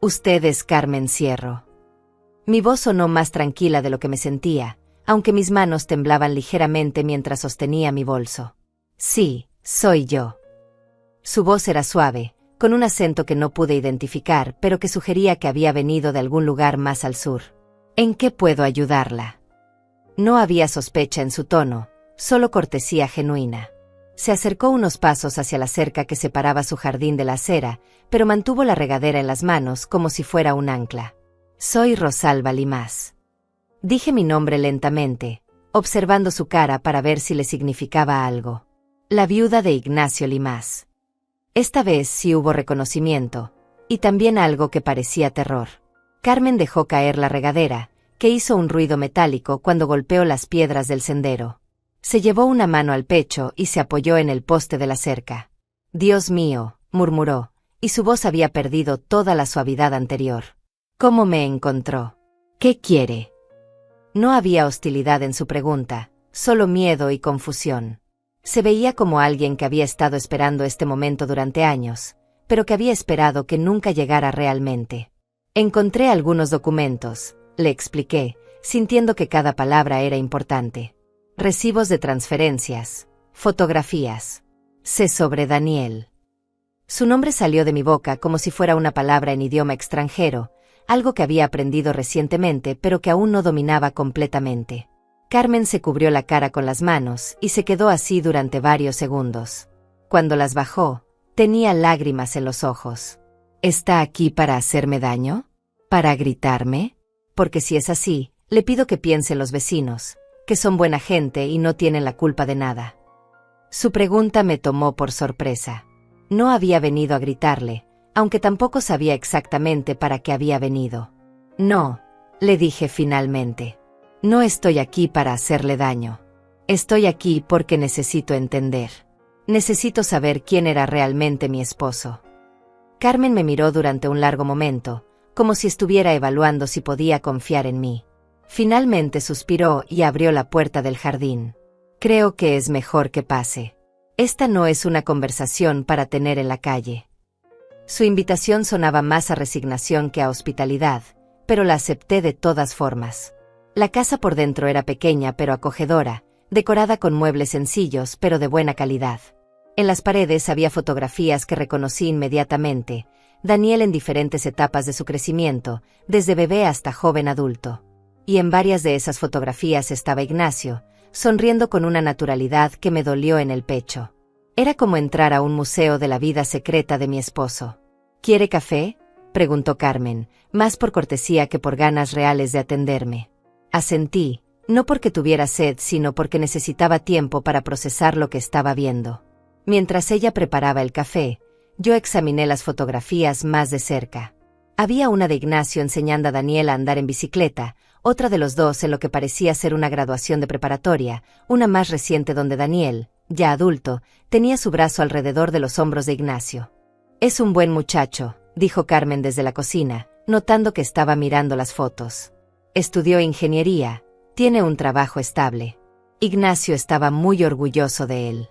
«Usted es Carmen Cierro». Mi voz sonó más tranquila de lo que me sentía, aunque mis manos temblaban ligeramente mientras sostenía mi bolso. «Sí, soy yo». Su voz era suave, con un acento que no pude identificar, pero que sugería que había venido de algún lugar más al sur. «¿En qué puedo ayudarla?» No había sospecha en su tono, solo cortesía genuina. Se acercó unos pasos hacia la cerca que separaba su jardín de la acera, pero mantuvo la regadera en las manos como si fuera un ancla. «Soy Rosalba Limás». Dije mi nombre lentamente, observando su cara para ver si le significaba algo. La viuda de Ignacio Limás. Esta vez sí hubo reconocimiento, y también algo que parecía terror. Carmen dejó caer la regadera, que hizo un ruido metálico cuando golpeó las piedras del sendero. Se llevó una mano al pecho y se apoyó en el poste de la cerca. «Dios mío», murmuró, y su voz había perdido toda la suavidad anterior. «¿Cómo me encontró? ¿Qué quiere?» No había hostilidad en su pregunta, solo miedo y confusión. Se veía como alguien que había estado esperando este momento durante años, pero que había esperado que nunca llegara realmente. «Encontré algunos documentos», le expliqué, sintiendo que cada palabra era importante. Recibos de transferencias, fotografías. Sé sobre Daniel. Su nombre salió de mi boca como si fuera una palabra en idioma extranjero, algo que había aprendido recientemente pero que aún no dominaba completamente. Carmen se cubrió la cara con las manos y se quedó así durante varios segundos. Cuando las bajó, tenía lágrimas en los ojos. ¿Está aquí para hacerme daño? ¿Para gritarme? Porque si es así, le pido que piense en los vecinos, que son buena gente y no tienen la culpa de nada. Su pregunta me tomó por sorpresa. No había venido a gritarle, aunque tampoco sabía exactamente para qué había venido. No, le dije finalmente. No estoy aquí para hacerle daño. Estoy aquí porque necesito entender. Necesito saber quién era realmente mi esposo. Carmen me miró durante un largo momento, como si estuviera evaluando si podía confiar en mí. Finalmente suspiró y abrió la puerta del jardín. Creo que es mejor que pase. Esta no es una conversación para tener en la calle. Su invitación sonaba más a resignación que a hospitalidad, pero la acepté de todas formas. La casa por dentro era pequeña pero acogedora, decorada con muebles sencillos pero de buena calidad. En las paredes había fotografías que reconocí inmediatamente, Daniel en diferentes etapas de su crecimiento, desde bebé hasta joven adulto. Y en varias de esas fotografías estaba Ignacio, sonriendo con una naturalidad que me dolió en el pecho. Era como entrar a un museo de la vida secreta de mi esposo. ¿Quiere café?, preguntó Carmen, más por cortesía que por ganas reales de atenderme. Asentí, no porque tuviera sed, sino porque necesitaba tiempo para procesar lo que estaba viendo. Mientras ella preparaba el café, yo examiné las fotografías más de cerca. Había una de Ignacio enseñando a Daniel a andar en bicicleta, otra de los dos en lo que parecía ser una graduación de preparatoria, una más reciente donde Daniel, ya adulto, tenía su brazo alrededor de los hombros de Ignacio. Es un buen muchacho, dijo Carmen desde la cocina, notando que estaba mirando las fotos. Estudió ingeniería, tiene un trabajo estable. Ignacio estaba muy orgulloso de él.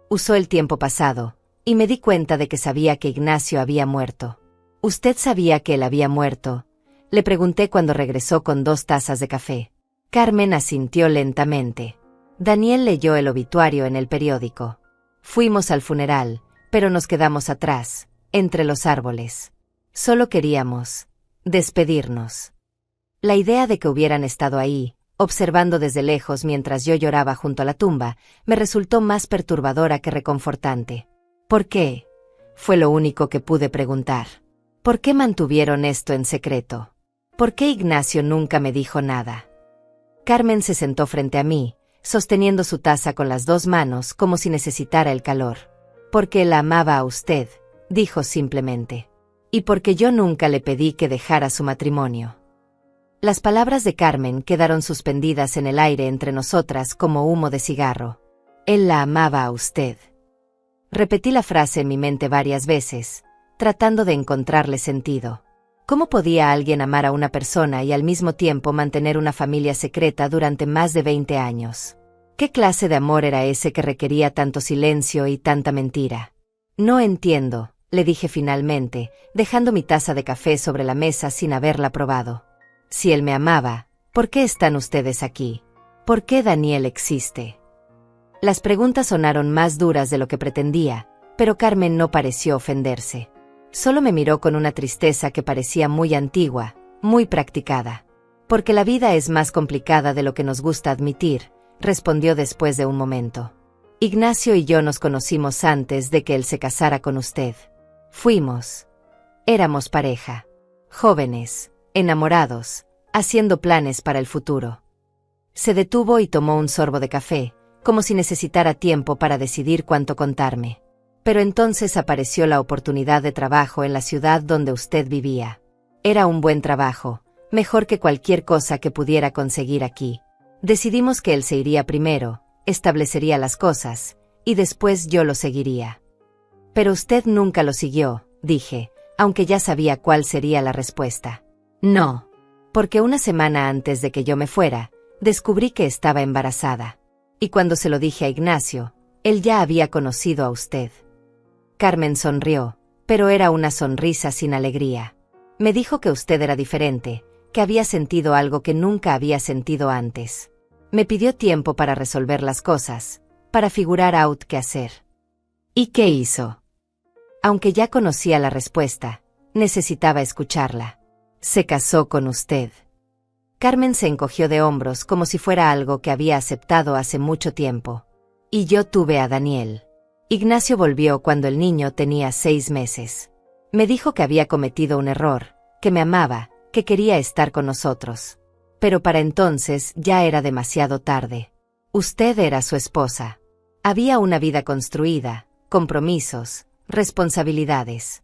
Usó el tiempo pasado, y me di cuenta de que sabía que Ignacio había muerto. ¿Usted sabía que él había muerto?, le pregunté cuando regresó con 2 tazas de café. Carmen asintió lentamente. Daniel leyó el obituario en el periódico. Fuimos al funeral, pero nos quedamos atrás, entre los árboles. Solo queríamos despedirnos. La idea de que hubieran estado ahí, observando desde lejos mientras yo lloraba junto a la tumba, me resultó más perturbadora que reconfortante. ¿Por qué?, fue lo único que pude preguntar. ¿Por qué mantuvieron esto en secreto? ¿Por qué Ignacio nunca me dijo nada? Carmen se sentó frente a mí, sosteniendo su taza con las 2 manos como si necesitara el calor. Porque la amaba a usted, dijo simplemente. Y porque yo nunca le pedí que dejara su matrimonio. Las palabras de Carmen quedaron suspendidas en el aire entre nosotras como humo de cigarro. Él la amaba a usted. Repetí la frase en mi mente varias veces, tratando de encontrarle sentido. ¿Cómo podía alguien amar a una persona y al mismo tiempo mantener una familia secreta durante más de 20 años? ¿Qué clase de amor era ese que requería tanto silencio y tanta mentira? No entiendo, le dije finalmente, dejando mi taza de café sobre la mesa sin haberla probado. Si él me amaba, ¿por qué están ustedes aquí? ¿Por qué Daniel existe? Las preguntas sonaron más duras de lo que pretendía, pero Carmen no pareció ofenderse. Solo me miró con una tristeza que parecía muy antigua, muy practicada. Porque la vida es más complicada de lo que nos gusta admitir, respondió después de un momento. Ignacio y yo nos conocimos antes de que él se casara con usted. Éramos pareja. Jóvenes, enamorados, haciendo planes para el futuro. Se detuvo y tomó un sorbo de café, como si necesitara tiempo para decidir cuánto contarme. Pero entonces apareció la oportunidad de trabajo en la ciudad donde usted vivía. Era un buen trabajo, mejor que cualquier cosa que pudiera conseguir aquí. Decidimos que él se iría primero, establecería las cosas, y después yo lo seguiría. Pero usted nunca lo siguió, dije, aunque ya sabía cuál sería la respuesta. No, porque una semana antes de que yo me fuera, descubrí que estaba embarazada. Y cuando se lo dije a Ignacio, él ya había conocido a usted. Carmen sonrió, pero era una sonrisa sin alegría. Me dijo que usted era diferente, que había sentido algo que nunca había sentido antes. Me pidió tiempo para resolver las cosas, para figurar out qué hacer. ¿Y qué hizo? Aunque ya conocía la respuesta, necesitaba escucharla. Se casó con usted. Carmen se encogió de hombros como si fuera algo que había aceptado hace mucho tiempo. Y yo tuve a Daniel. Ignacio volvió cuando el niño tenía 6 meses. Me dijo que había cometido un error, que me amaba, que quería estar con nosotros. Pero para entonces ya era demasiado tarde. Usted era su esposa. Había una vida construida, compromisos, responsabilidades.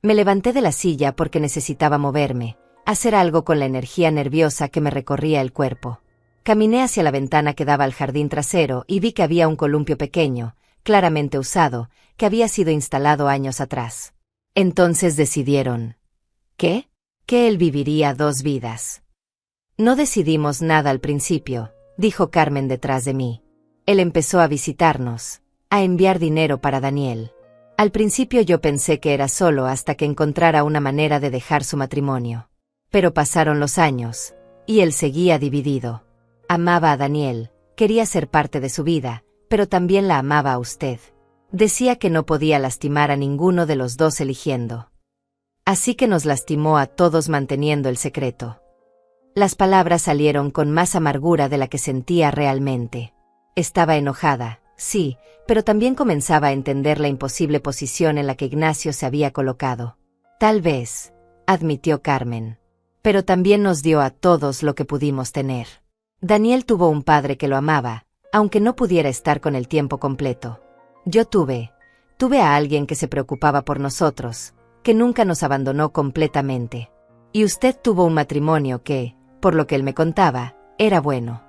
Me levanté de la silla porque necesitaba moverme, hacer algo con la energía nerviosa que me recorría el cuerpo. Caminé hacia la ventana que daba al jardín trasero y vi que había un columpio pequeño, claramente usado, que había sido instalado años atrás. Entonces decidieron. ¿Qué? Que él viviría 2 vidas. No decidimos nada al principio, dijo Carmen detrás de mí. Él empezó a visitarnos, a enviar dinero para Daniel. Al principio yo pensé que era solo hasta que encontrara una manera de dejar su matrimonio. Pero pasaron los años, y él seguía dividido. Amaba a Daniel, quería ser parte de su vida, pero también la amaba a usted. Decía que no podía lastimar a ninguno de los dos eligiendo. Así que nos lastimó a todos manteniendo el secreto. Las palabras salieron con más amargura de la que sentía realmente. Estaba enojada, sí, pero también comenzaba a entender la imposible posición en la que Ignacio se había colocado. Tal vez, admitió Carmen. Pero también nos dio a todos lo que pudimos tener. Daniel tuvo un padre que lo amaba, aunque no pudiera estar con él tiempo completo. Yo tuve a alguien que se preocupaba por nosotros, que nunca nos abandonó completamente. Y usted tuvo un matrimonio que, por lo que él me contaba, era bueno.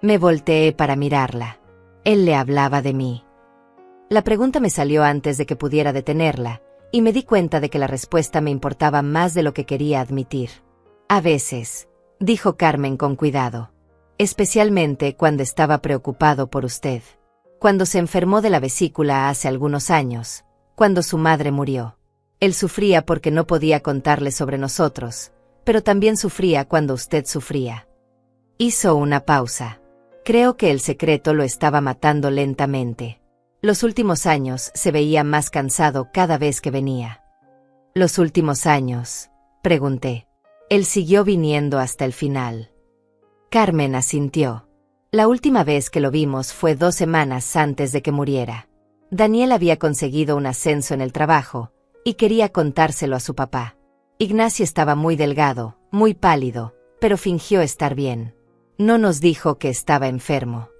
Me volteé para mirarla. Él le hablaba de mí. La pregunta me salió antes de que pudiera detenerla, y me di cuenta de que la respuesta me importaba más de lo que quería admitir. A veces, dijo Carmen con cuidado. Especialmente cuando estaba preocupado por usted. Cuando se enfermó de la vesícula hace algunos años, cuando su madre murió. Él sufría porque no podía contarle sobre nosotros, pero también sufría cuando usted sufría. Hizo una pausa. Creo que el secreto lo estaba matando lentamente. Los últimos años se veía más cansado cada vez que venía. ¿Los últimos años? Pregunté. Él siguió viniendo hasta el final. Carmen asintió. La última vez que lo vimos fue 2 semanas antes de que muriera. Daniel había conseguido un ascenso en el trabajo, y quería contárselo a su papá. Ignacio estaba muy delgado, muy pálido, pero fingió estar bien. No nos dijo que estaba enfermo.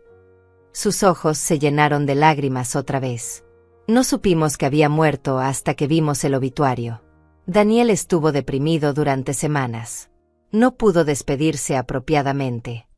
Sus ojos se llenaron de lágrimas otra vez. No supimos que había muerto hasta que vimos el obituario. Daniel estuvo deprimido durante semanas. No pudo despedirse apropiadamente.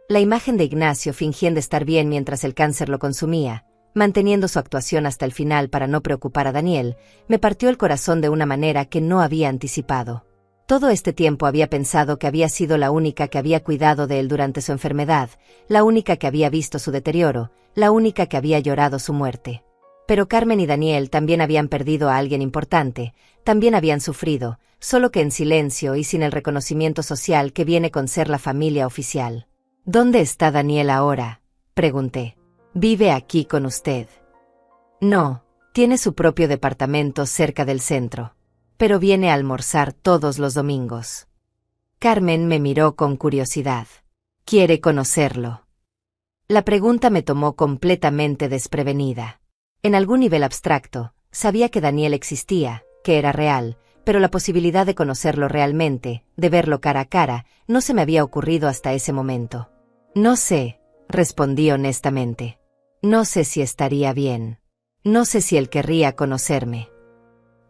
La imagen de Ignacio fingiendo estar bien mientras el cáncer lo consumía, manteniendo su actuación hasta el final para no preocupar a Daniel, me partió el corazón de una manera que no había anticipado. Todo este tiempo había pensado que había sido la única que había cuidado de él durante su enfermedad, la única que había visto su deterioro, la única que había llorado su muerte. Pero Carmen y Daniel también habían perdido a alguien importante, también habían sufrido, solo que en silencio y sin el reconocimiento social que viene con ser la familia oficial. ¿Dónde está Daniel ahora?, pregunté. ¿Vive aquí con usted? No, tiene su propio departamento cerca del centro. Pero viene a almorzar todos los domingos. Carmen me miró con curiosidad. ¿Quiere conocerlo? La pregunta me tomó completamente desprevenida. En algún nivel abstracto, sabía que Daniel existía, que era real, pero la posibilidad de conocerlo realmente, de verlo cara a cara, no se me había ocurrido hasta ese momento. No sé, respondí honestamente. No sé si estaría bien. No sé si él querría conocerme.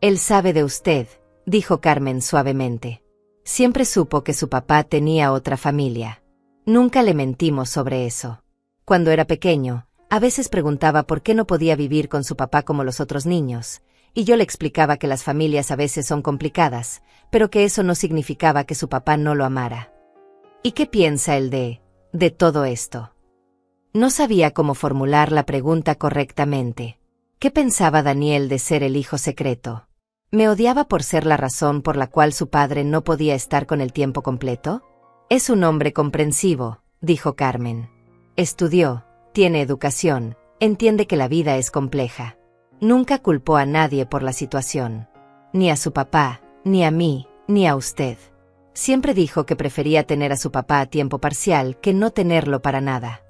Él sabe de usted, dijo Carmen suavemente. Siempre supo que su papá tenía otra familia. Nunca le mentimos sobre eso. Cuando era pequeño, a veces preguntaba por qué no podía vivir con su papá como los otros niños, y yo le explicaba que las familias a veces son complicadas, pero que eso no significaba que su papá no lo amara. ¿Y qué piensa él de todo esto? No sabía cómo formular la pregunta correctamente. ¿Qué pensaba Daniel de ser el hijo secreto? ¿Me odiaba por ser la razón por la cual su padre no podía estar con el tiempo completo? Es un hombre comprensivo, dijo Carmen. Estudió, tiene educación, entiende que la vida es compleja. Nunca culpó a nadie por la situación. Ni a su papá, ni a mí, ni a usted. Siempre dijo que prefería tener a su papá a tiempo parcial que no tenerlo para nada.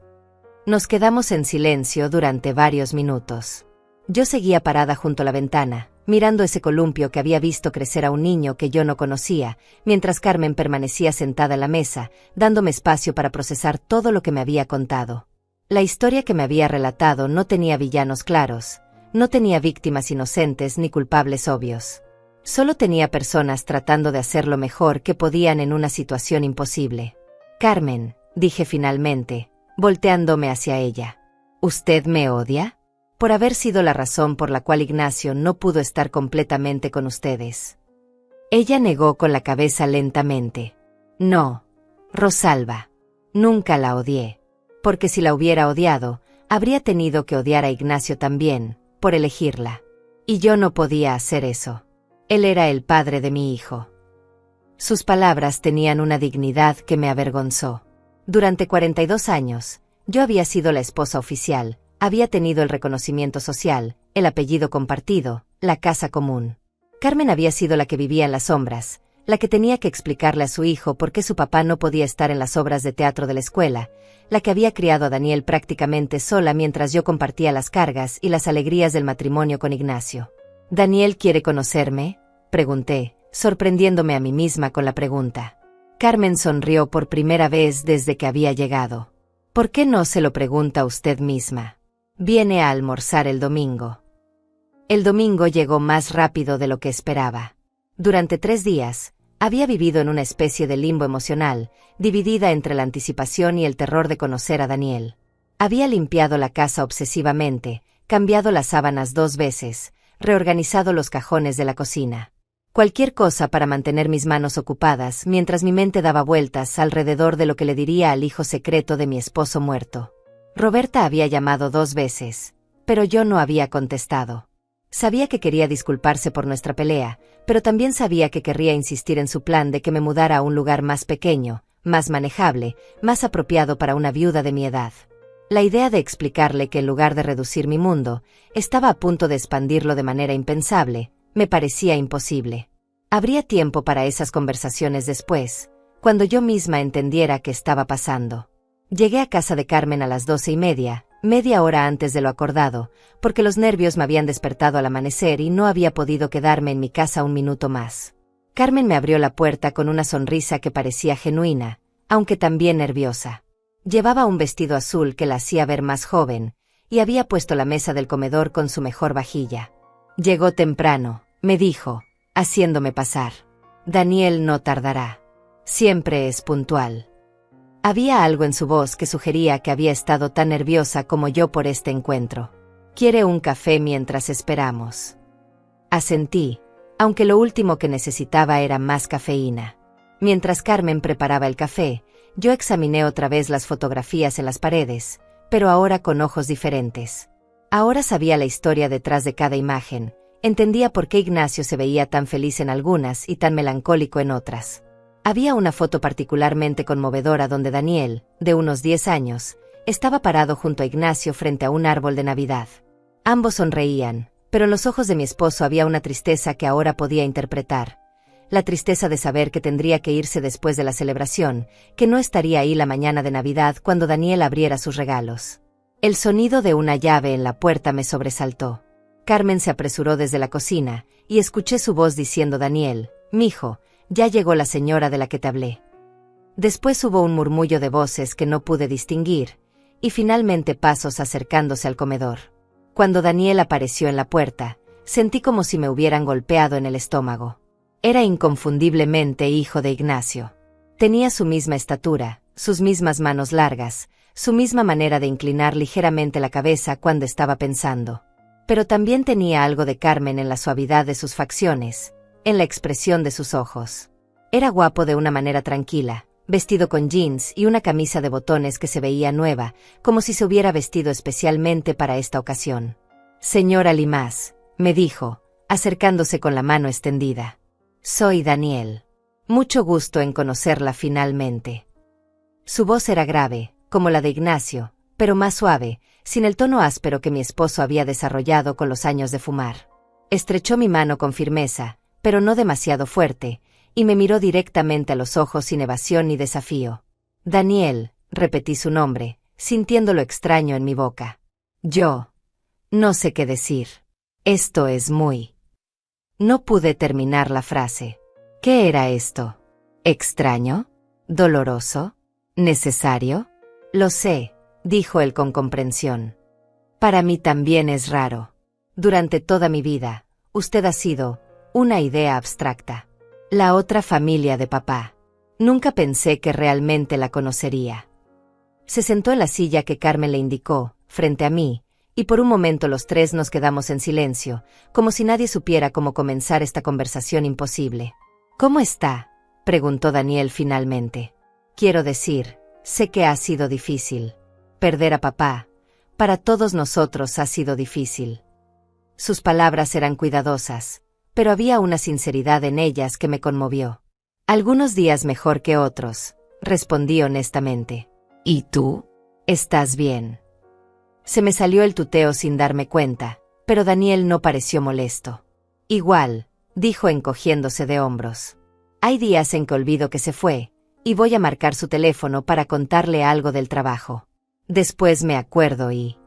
Nos quedamos en silencio durante varios minutos. Yo seguía parada junto a la ventana, mirando ese columpio que había visto crecer a un niño que yo no conocía, mientras Carmen permanecía sentada en la mesa, dándome espacio para procesar todo lo que me había contado. La historia que me había relatado no tenía villanos claros, no tenía víctimas inocentes ni culpables obvios. Solo tenía personas tratando de hacer lo mejor que podían en una situación imposible. Carmen, dije finalmente, volteándome hacia ella. ¿Usted me odia? Por haber sido la razón por la cual Ignacio no pudo estar completamente con ustedes. Ella negó con la cabeza lentamente. No, Rosalba. Nunca la odié. Porque si la hubiera odiado, habría tenido que odiar a Ignacio también, por elegirla. Y yo no podía hacer eso. Él era el padre de mi hijo. Sus palabras tenían una dignidad que me avergonzó. Durante 42 años, yo había sido la esposa oficial, había tenido el reconocimiento social, el apellido compartido, la casa común. Carmen había sido la que vivía en las sombras, la que tenía que explicarle a su hijo por qué su papá no podía estar en las obras de teatro de la escuela, la que había criado a Daniel prácticamente sola mientras yo compartía las cargas y las alegrías del matrimonio con Ignacio. ¿Daniel quiere conocerme?, pregunté, sorprendiéndome a mí misma con la pregunta. Carmen sonrió por primera vez desde que había llegado. ¿Por qué no se lo pregunta usted misma? Viene a almorzar el domingo. El domingo llegó más rápido de lo que esperaba. Durante 3 días, había vivido en una especie de limbo emocional, dividida entre la anticipación y el terror de conocer a Daniel. Había limpiado la casa obsesivamente, cambiado las sábanas 2 veces, reorganizado los cajones de la cocina. Cualquier cosa para mantener mis manos ocupadas mientras mi mente daba vueltas alrededor de lo que le diría al hijo secreto de mi esposo muerto. Roberta había llamado 2 veces, pero yo no había contestado. Sabía que quería disculparse por nuestra pelea, pero también sabía que querría insistir en su plan de que me mudara a un lugar más pequeño, más manejable, más apropiado para una viuda de mi edad. La idea de explicarle que en lugar de reducir mi mundo, estaba a punto de expandirlo de manera impensable, me parecía imposible. Habría tiempo para esas conversaciones después, cuando yo misma entendiera qué estaba pasando. Llegué a casa de Carmen a las 12:30, media hora antes de lo acordado, porque los nervios me habían despertado al amanecer y no había podido quedarme en mi casa un minuto más. Carmen me abrió la puerta con una sonrisa que parecía genuina, aunque también nerviosa. Llevaba un vestido azul que la hacía ver más joven, y había puesto la mesa del comedor con su mejor vajilla. Llegó temprano, me dijo, haciéndome pasar. Daniel no tardará. Siempre es puntual. Había algo en su voz que sugería que había estado tan nerviosa como yo por este encuentro. ¿Quiere un café mientras esperamos? Asentí, aunque lo último que necesitaba era más cafeína. Mientras Carmen preparaba el café, yo examiné otra vez las fotografías en las paredes, pero ahora con ojos diferentes. Ahora sabía la historia detrás de cada imagen, entendía por qué Ignacio se veía tan feliz en algunas y tan melancólico en otras. Había una foto particularmente conmovedora donde Daniel, de unos 10 años, estaba parado junto a Ignacio frente a un árbol de Navidad. Ambos sonreían, pero en los ojos de mi esposo había una tristeza que ahora podía interpretar. La tristeza de saber que tendría que irse después de la celebración, que no estaría ahí la mañana de Navidad cuando Daniel abriera sus regalos. El sonido de una llave en la puerta me sobresaltó. Carmen se apresuró desde la cocina, y escuché su voz diciendo: Daniel, mijo, ya llegó la señora de la que te hablé. Después hubo un murmullo de voces que no pude distinguir, y finalmente pasos acercándose al comedor. Cuando Daniel apareció en la puerta, sentí como si me hubieran golpeado en el estómago. Era inconfundiblemente hijo de Ignacio. Tenía su misma estatura, sus mismas manos largas, su misma manera de inclinar ligeramente la cabeza cuando estaba pensando. Pero también tenía algo de Carmen en la suavidad de sus facciones, en la expresión de sus ojos. Era guapo de una manera tranquila, vestido con jeans y una camisa de botones que se veía nueva, como si se hubiera vestido especialmente para esta ocasión. Señora Limas, me dijo, acercándose con la mano extendida. Soy Daniel. Mucho gusto en conocerla finalmente. Su voz era grave, como la de Ignacio, pero más suave, sin el tono áspero que mi esposo había desarrollado con los años de fumar. Estrechó mi mano con firmeza, pero no demasiado fuerte, y me miró directamente a los ojos sin evasión ni desafío. Daniel, repetí su nombre, sintiendo lo extraño en mi boca. Yo. No sé qué decir. Esto es muy... No pude terminar la frase. ¿Qué era esto? ¿Extraño? ¿Doloroso? ¿Necesario? Lo sé, dijo él con comprensión. Para mí también es raro. Durante toda mi vida, usted ha sido una idea abstracta. La otra familia de papá. Nunca pensé que realmente la conocería. Se sentó en la silla que Carmen le indicó, frente a mí, y por un momento los tres nos quedamos en silencio, como si nadie supiera cómo comenzar esta conversación imposible. ¿Cómo está?, preguntó Daniel finalmente. Quiero decir, sé que ha sido difícil. Perder a papá, para todos nosotros ha sido difícil. Sus palabras eran cuidadosas, pero había una sinceridad en ellas que me conmovió. Algunos días mejor que otros, respondí honestamente. ¿Y tú? ¿Estás bien? Se me salió el tuteo sin darme cuenta, pero Daniel no pareció molesto. Igual, dijo encogiéndose de hombros. Hay días en que olvido que se fue, y voy a marcar su teléfono para contarle algo del trabajo. Después me acuerdo y...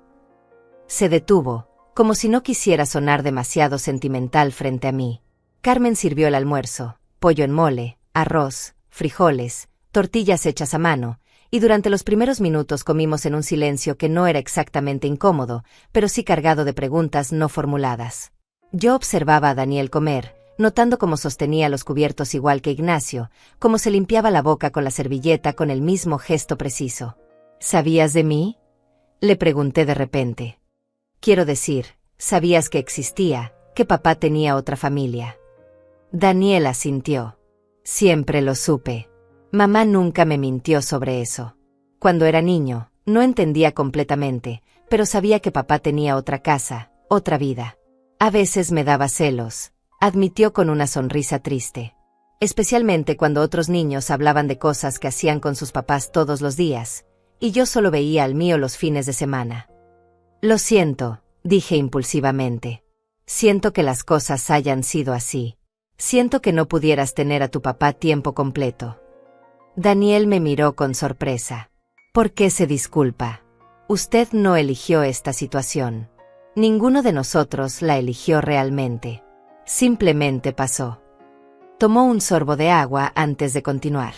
Se detuvo, como si no quisiera sonar demasiado sentimental frente a mí. Carmen sirvió el almuerzo, pollo en mole, arroz, frijoles, tortillas hechas a mano, y durante los primeros minutos comimos en un silencio que no era exactamente incómodo, pero sí cargado de preguntas no formuladas. Yo observaba a Daniel comer, notando cómo sostenía los cubiertos igual que Ignacio, cómo se limpiaba la boca con la servilleta con el mismo gesto preciso. ¿Sabías de mí?, le pregunté de repente. Quiero decir, ¿sabías que existía, que papá tenía otra familia? Daniel asintió. Siempre lo supe. Mamá nunca me mintió sobre eso. Cuando era niño, no entendía completamente, pero sabía que papá tenía otra casa, otra vida. A veces me daba celos, admitió con una sonrisa triste. Especialmente cuando otros niños hablaban de cosas que hacían con sus papás todos los días, y yo solo veía al mío los fines de semana. Lo siento, dije impulsivamente. Siento que las cosas hayan sido así. Siento que no pudieras tener a tu papá tiempo completo. Daniel me miró con sorpresa. ¿Por qué se disculpa? Usted no eligió esta situación. Ninguno de nosotros la eligió realmente. Simplemente pasó. Tomó un sorbo de agua antes de continuar.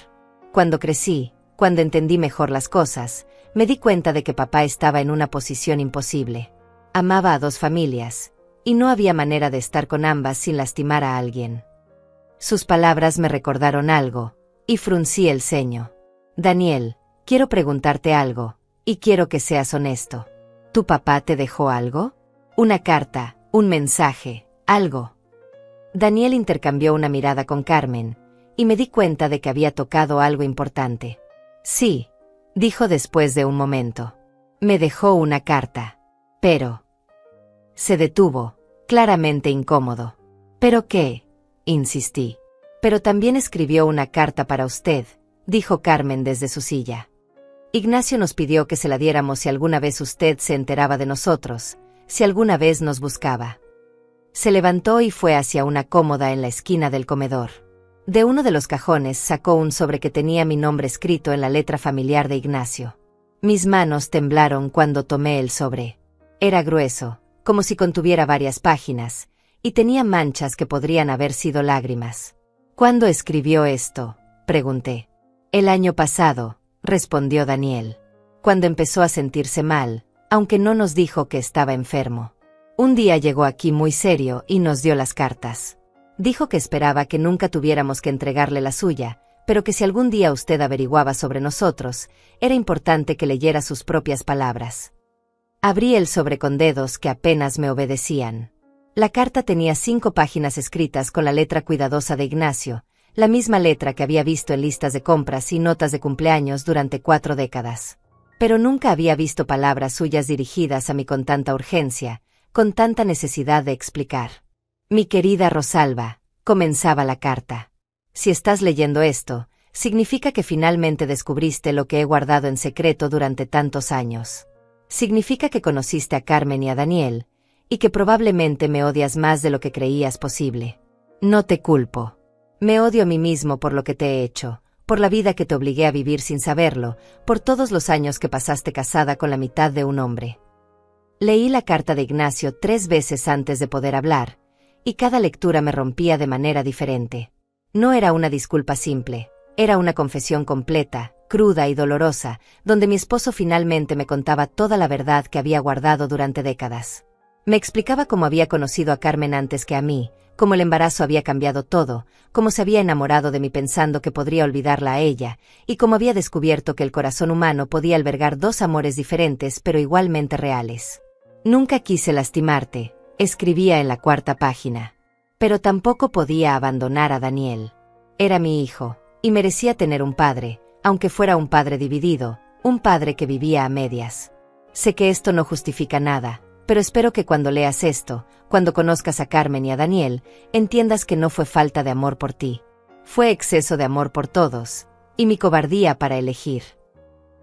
Cuando crecí, cuando entendí mejor las cosas, me di cuenta de que papá estaba en una posición imposible. Amaba a dos familias, y no había manera de estar con ambas sin lastimar a alguien. Sus palabras me recordaron algo, y fruncí el ceño. Daniel, quiero preguntarte algo, y quiero que seas honesto. ¿Tu papá te dejó algo? ¿Una carta, un mensaje, algo? Daniel intercambió una mirada con Carmen, y me di cuenta de que había tocado algo importante. Sí, dijo después de un momento. Me dejó una carta. Pero... Se detuvo, claramente incómodo. ¿Pero qué? Insistí. Pero también escribió una carta para usted, dijo Carmen desde su silla. Ignacio nos pidió que se la diéramos si alguna vez usted se enteraba de nosotros, si alguna vez nos buscaba. Se levantó y fue hacia una cómoda en la esquina del comedor. De uno de los cajones sacó un sobre que tenía mi nombre escrito en la letra familiar de Ignacio. Mis manos temblaron cuando tomé el sobre. Era grueso, como si contuviera varias páginas, y tenía manchas que podrían haber sido lágrimas. ¿Cuándo escribió esto?, pregunté. El año pasado, respondió Daniel. Cuando empezó a sentirse mal, aunque no nos dijo que estaba enfermo. Un día llegó aquí muy serio y nos dio las cartas. Dijo que esperaba que nunca tuviéramos que entregarle la suya, pero que si algún día usted averiguaba sobre nosotros, era importante que leyera sus propias palabras. Abrí el sobre con dedos que apenas me obedecían. La carta tenía 5 páginas escritas con la letra cuidadosa de Ignacio, la misma letra que había visto en listas de compras y notas de cumpleaños durante 4 décadas. Pero nunca había visto palabras suyas dirigidas a mí con tanta urgencia, con tanta necesidad de explicar. Mi querida Rosalba, comenzaba la carta. Si estás leyendo esto, significa que finalmente descubriste lo que he guardado en secreto durante tantos años. Significa que conociste a Carmen y a Daniel, y que probablemente me odias más de lo que creías posible. No te culpo. Me odio a mí mismo por lo que te he hecho, por la vida que te obligué a vivir sin saberlo, por todos los años que pasaste casada con la mitad de un hombre. Leí la carta de Ignacio 3 veces antes de poder hablar, y cada lectura me rompía de manera diferente. No era una disculpa simple, era una confesión completa, cruda y dolorosa, donde mi esposo finalmente me contaba toda la verdad que había guardado durante décadas. Me explicaba cómo había conocido a Carmen antes que a mí, cómo el embarazo había cambiado todo, cómo se había enamorado de mí pensando que podría olvidarla a ella, y cómo había descubierto que el corazón humano podía albergar 2 amores diferentes pero igualmente reales. Nunca quise lastimarte, escribía en la 4ª página. Pero tampoco podía abandonar a Daniel. Era mi hijo, y merecía tener un padre, aunque fuera un padre dividido, un padre que vivía a medias. Sé que esto no justifica nada, pero espero que cuando leas esto, cuando conozcas a Carmen y a Daniel, entiendas que no fue falta de amor por ti. Fue exceso de amor por todos, y mi cobardía para elegir.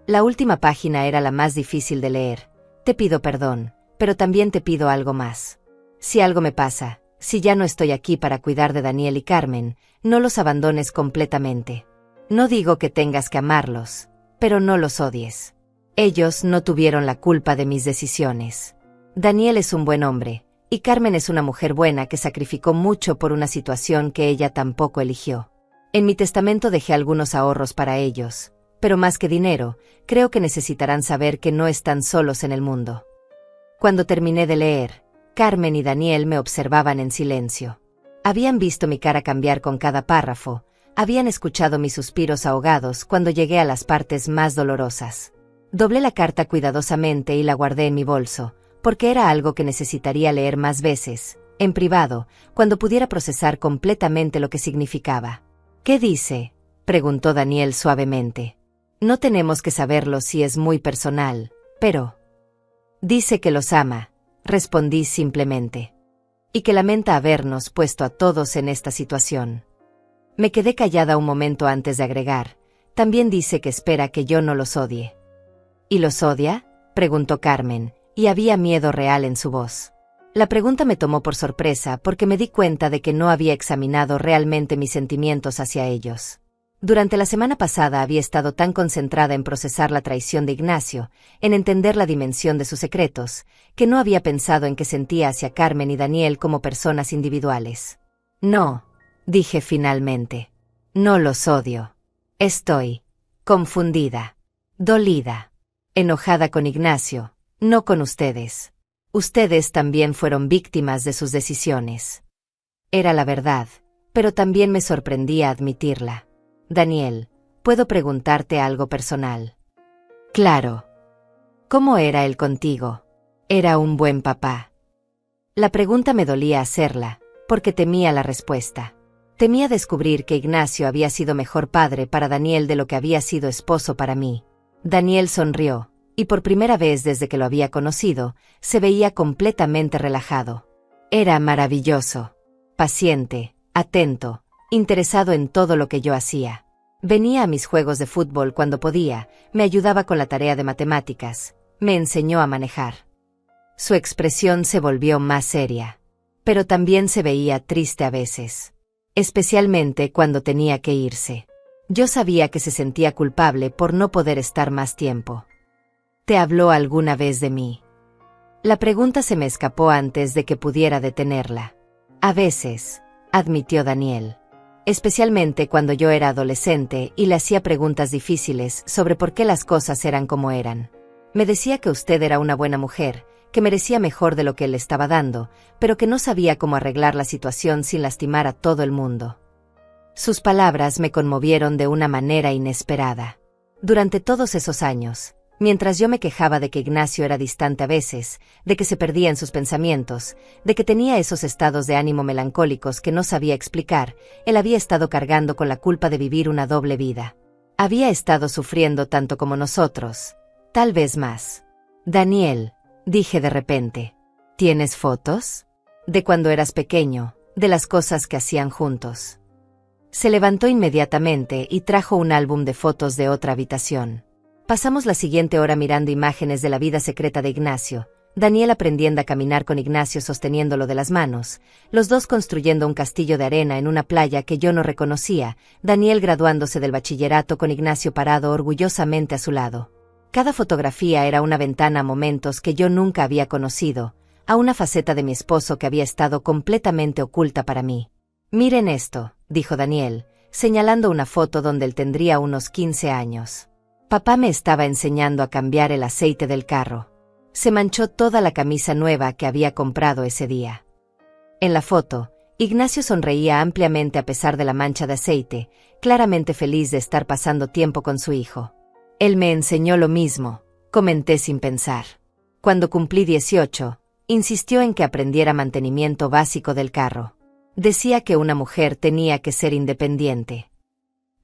La última página era la más difícil de leer. Te pido perdón, pero también te pido algo más. Si algo me pasa, si ya no estoy aquí para cuidar de Daniel y Carmen, no los abandones completamente. No digo que tengas que amarlos, pero no los odies. Ellos no tuvieron la culpa de mis decisiones. Daniel es un buen hombre, y Carmen es una mujer buena que sacrificó mucho por una situación que ella tampoco eligió. En mi testamento dejé algunos ahorros para ellos, pero más que dinero, creo que necesitarán saber que no están solos en el mundo. Cuando terminé de leer, Carmen y Daniel me observaban en silencio. Habían visto mi cara cambiar con cada párrafo, habían escuchado mis suspiros ahogados cuando llegué a las partes más dolorosas. Doblé la carta cuidadosamente y la guardé en mi bolso, porque era algo que necesitaría leer más veces, en privado, cuando pudiera procesar completamente lo que significaba. ¿Qué dice?, preguntó Daniel suavemente. No tenemos que saberlo si es muy personal, pero... Dice que los ama, respondí simplemente. Y que lamenta habernos puesto a todos en esta situación. Me quedé callada un momento antes de agregar, también dice que espera que yo no los odie. ¿Y los odia?, preguntó Carmen, y había miedo real en su voz. La pregunta me tomó por sorpresa porque me di cuenta de que no había examinado realmente mis sentimientos hacia ellos. Durante la semana pasada había estado tan concentrada en procesar la traición de Ignacio, en entender la dimensión de sus secretos, que no había pensado en que sentía hacia Carmen y Daniel como personas individuales. No, dije finalmente. No los odio. Estoy confundida, dolida, enojada con Ignacio, no con ustedes. Ustedes también fueron víctimas de sus decisiones. Era la verdad, pero también me sorprendía admitirla. Daniel, ¿puedo preguntarte algo personal? Claro. ¿Cómo era él contigo? Era un buen papá. La pregunta me dolía hacerla, porque temía la respuesta. Temía descubrir que Ignacio había sido mejor padre para Daniel de lo que había sido esposo para mí. Daniel sonrió, y por primera vez desde que lo había conocido, se veía completamente relajado. Era maravilloso, paciente, atento, interesado en todo lo que yo hacía. Venía a mis juegos de fútbol cuando podía, me ayudaba con la tarea de matemáticas, me enseñó a manejar. Su expresión se volvió más seria, pero también se veía triste a veces, especialmente cuando tenía que irse. Yo sabía que se sentía culpable por no poder estar más tiempo. ¿Te habló alguna vez de mí? La pregunta se me escapó antes de que pudiera detenerla. A veces, admitió Daniel. Especialmente cuando yo era adolescente y le hacía preguntas difíciles sobre por qué las cosas eran como eran. Me decía que usted era una buena mujer, que merecía mejor de lo que él le estaba dando, pero que no sabía cómo arreglar la situación sin lastimar a todo el mundo. Sus palabras me conmovieron de una manera inesperada. Durante todos esos años, mientras yo me quejaba de que Ignacio era distante a veces, de que se perdía en sus pensamientos, de que tenía esos estados de ánimo melancólicos que no sabía explicar, él había estado cargando con la culpa de vivir una doble vida. Había estado sufriendo tanto como nosotros, tal vez más. Daniel, dije de repente, ¿tienes fotos? De cuando eras pequeño, de las cosas que hacían juntos. Se levantó inmediatamente y trajo un álbum de fotos de otra habitación. Pasamos la siguiente hora mirando imágenes de la vida secreta de Ignacio, Daniel aprendiendo a caminar con Ignacio sosteniéndolo de las manos, los dos construyendo un castillo de arena en una playa que yo no reconocía, Daniel graduándose del bachillerato con Ignacio parado orgullosamente a su lado. Cada fotografía era una ventana a momentos que yo nunca había conocido, a una faceta de mi esposo que había estado completamente oculta para mí. «Miren esto», dijo Daniel, señalando una foto donde él tendría unos 15 años. Papá me estaba enseñando a cambiar el aceite del carro. Se manchó toda la camisa nueva que había comprado ese día. En la foto, Ignacio sonreía ampliamente a pesar de la mancha de aceite, claramente feliz de estar pasando tiempo con su hijo. Él me enseñó lo mismo, comenté sin pensar. Cuando cumplí 18, insistió en que aprendiera mantenimiento básico del carro. Decía que una mujer tenía que ser independiente.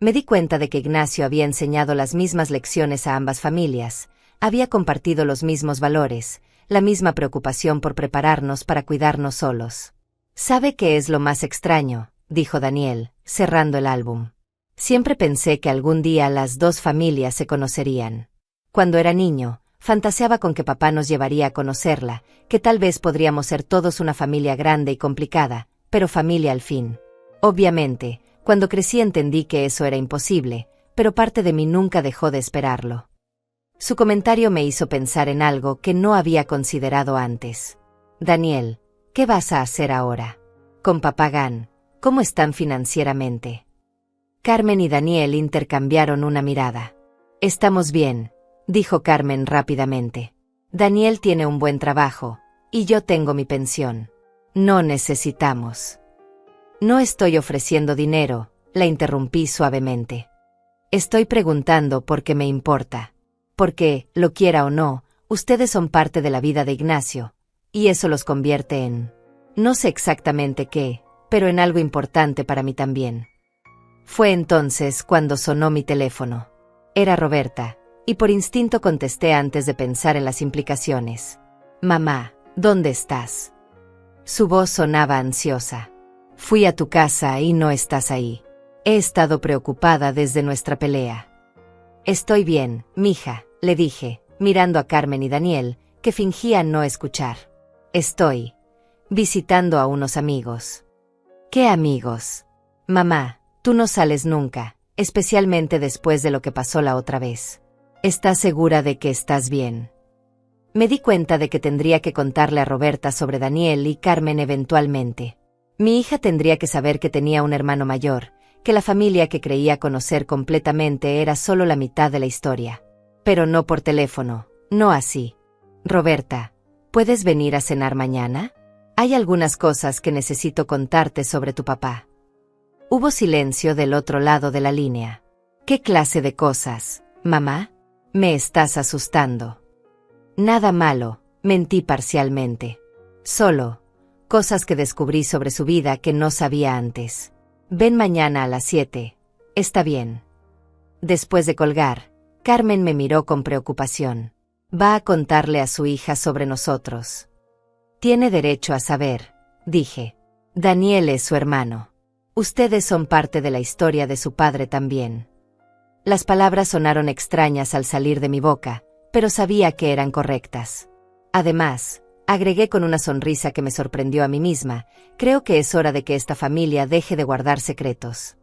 Me di cuenta de que Ignacio había enseñado las mismas lecciones a ambas familias, había compartido los mismos valores, la misma preocupación por prepararnos para cuidarnos solos. «¿Sabe qué es lo más extraño?», dijo Daniel, cerrando el álbum. «Siempre pensé que algún día las dos familias se conocerían. Cuando era niño, fantaseaba con que papá nos llevaría a conocerla, que tal vez podríamos ser todos una familia grande y complicada, pero familia al fin. Obviamente, cuando crecí entendí que eso era imposible, pero parte de mí nunca dejó de esperarlo». Su comentario me hizo pensar en algo que no había considerado antes. «Daniel, ¿qué vas a hacer ahora? Con papá Gan, ¿cómo están financieramente?» Carmen y Daniel intercambiaron una mirada. «Estamos bien», dijo Carmen rápidamente. «Daniel tiene un buen trabajo, y yo tengo mi pensión. No necesitamos». «No estoy ofreciendo dinero», la interrumpí suavemente. «Estoy preguntando porque me importa. Porque, lo quiera o no, ustedes son parte de la vida de Ignacio, y eso los convierte en... no sé exactamente qué, pero en algo importante para mí también». Fue entonces cuando sonó mi teléfono. Era Roberta, y por instinto contesté antes de pensar en las implicaciones. «Mamá, ¿dónde estás?» Su voz sonaba ansiosa. «Fui a tu casa y no estás ahí. He estado preocupada desde nuestra pelea». «Estoy bien, mija», le dije, mirando a Carmen y Daniel, que fingían no escuchar. «Estoy visitando a unos amigos». «¿Qué amigos?» «Mamá, tú no sales nunca, especialmente después de lo que pasó la otra vez. ¿Estás segura de que estás bien?» Me di cuenta de que tendría que contarle a Roberta sobre Daniel y Carmen eventualmente. Mi hija tendría que saber que tenía un hermano mayor, que la familia que creía conocer completamente era solo la mitad de la historia. Pero no por teléfono, no así. «Roberta, ¿puedes venir a cenar mañana? Hay algunas cosas que necesito contarte sobre tu papá». Hubo silencio del otro lado de la línea. «¿Qué clase de cosas, mamá? Me estás asustando». «Nada malo», mentí parcialmente. «Solo cosas que descubrí sobre su vida que no sabía antes. Ven mañana a las 7. ¿Está bien?» Después de colgar, Carmen me miró con preocupación. «Va a contarle a su hija sobre nosotros». «Tiene derecho a saber», dije. «Daniel es su hermano. Ustedes son parte de la historia de su padre también». Las palabras sonaron extrañas al salir de mi boca, pero sabía que eran correctas. Además, agregué con una sonrisa que me sorprendió a mí misma, creo que es hora de que esta familia deje de guardar secretos.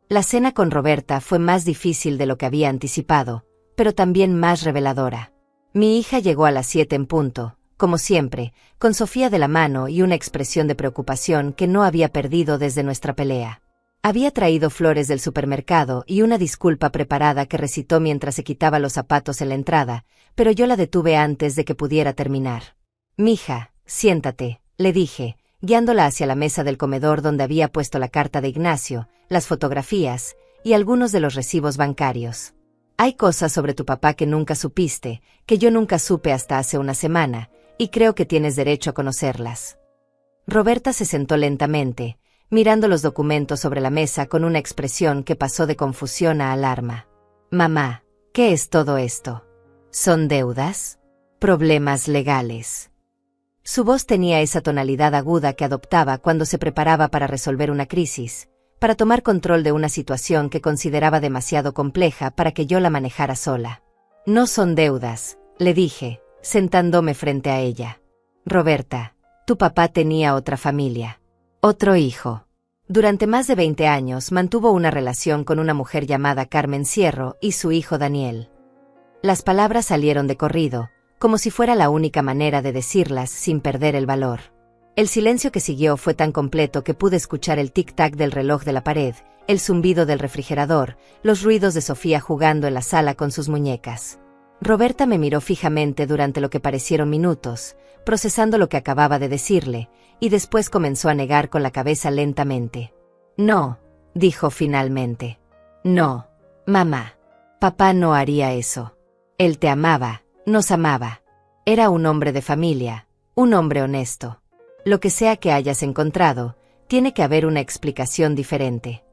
La cena con Roberta fue más difícil de lo que había anticipado, pero también más reveladora. Mi hija llegó a las 7 en punto, como siempre, con Sofía de la mano y una expresión de preocupación que no había perdido desde nuestra pelea. Había traído flores del supermercado y una disculpa preparada que recitó mientras se quitaba los zapatos en la entrada, pero yo la detuve antes de que pudiera terminar. «Mija, siéntate», le dije, guiándola hacia la mesa del comedor donde había puesto la carta de Ignacio, las fotografías y algunos de los recibos bancarios. «Hay cosas sobre tu papá que nunca supiste, que yo nunca supe hasta hace una semana, y creo que tienes derecho a conocerlas». Roberta se sentó lentamente, mirando los documentos sobre la mesa con una expresión que pasó de confusión a alarma. «Mamá, ¿qué es todo esto? ¿Son deudas? ¿Problemas legales?» Su voz tenía esa tonalidad aguda que adoptaba cuando se preparaba para resolver una crisis, para tomar control de una situación que consideraba demasiado compleja para que yo la manejara sola. No son deudas, le dije, sentándome frente a ella. Roberta, tu papá tenía otra familia. Otro hijo. Durante más de 20 años mantuvo una relación con una mujer llamada Carmen Sierro y su hijo Daniel. Las palabras salieron de corrido, como si fuera la única manera de decirlas sin perder el valor. El silencio que siguió fue tan completo que pude escuchar el tic-tac del reloj de la pared, el zumbido del refrigerador, los ruidos de Sofía jugando en la sala con sus muñecas. Roberta me miró fijamente durante lo que parecieron minutos, procesando lo que acababa de decirle, y después comenzó a negar con la cabeza lentamente. No, dijo finalmente. No, mamá. Papá no haría eso. Él te amaba, nos amaba. Era un hombre de familia, un hombre honesto. Lo que sea que hayas encontrado, tiene que haber una explicación diferente.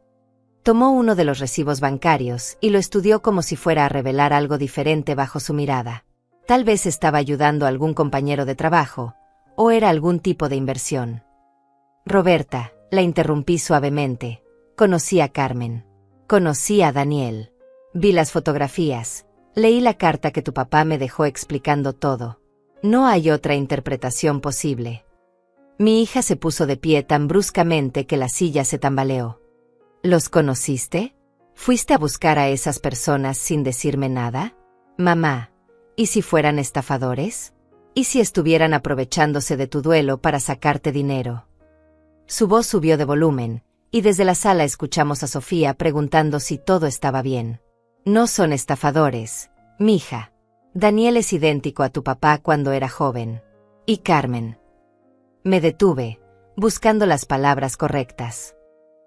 Tomó uno de los recibos bancarios y lo estudió como si fuera a revelar algo diferente bajo su mirada. Tal vez estaba ayudando a algún compañero de trabajo, o era algún tipo de inversión. Roberta, la interrumpí suavemente. Conocí a Carmen. Conocí a Daniel. Vi las fotografías. Leí la carta que tu papá me dejó explicando todo. No hay otra interpretación posible. Mi hija se puso de pie tan bruscamente que la silla se tambaleó. ¿Los conociste? ¿Fuiste a buscar a esas personas sin decirme nada? Mamá, ¿y si fueran estafadores? ¿Y si estuvieran aprovechándose de tu duelo para sacarte dinero? Su voz subió de volumen, y desde la sala escuchamos a Sofía preguntando si todo estaba bien. No son estafadores, mija. Daniel es idéntico a tu papá cuando era joven. ¿Y Carmen? Me detuve, buscando las palabras correctas.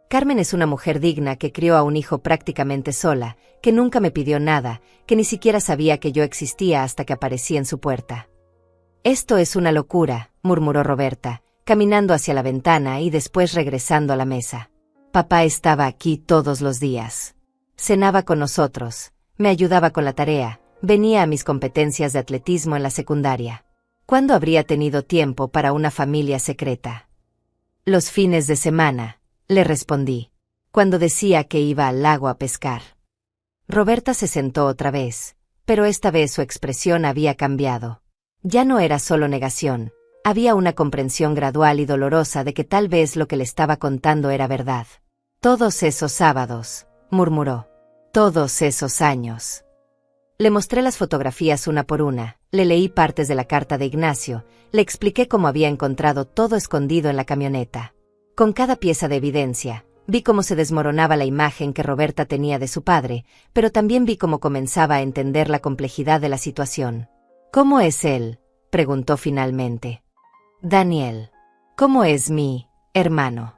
Carmen es una mujer digna que crió a un hijo prácticamente sola, que nunca me pidió nada, que ni siquiera sabía que yo existía hasta que aparecí en su puerta. Esto es una locura, murmuró Roberta, caminando hacia la ventana y después regresando a la mesa. Papá estaba aquí todos los días. Cenaba con nosotros, me ayudaba con la tarea, venía a mis competencias de atletismo en la secundaria. ¿Cuándo habría tenido tiempo para una familia secreta? Los fines de semana, le respondí, cuando decía que iba al lago a pescar. Roberta se sentó otra vez, pero esta vez su expresión había cambiado. Ya no era solo negación, había una comprensión gradual y dolorosa de que tal vez lo que le estaba contando era verdad. Todos esos sábados, murmuró. Todos esos años. Le mostré las fotografías una por una, le leí partes de la carta de Ignacio, le expliqué cómo había encontrado todo escondido en la camioneta. Con cada pieza de evidencia, vi cómo se desmoronaba la imagen que Roberta tenía de su padre, pero también vi cómo comenzaba a entender la complejidad de la situación. ¿Cómo es él?, preguntó finalmente. Daniel. ¿Cómo es mi hermano?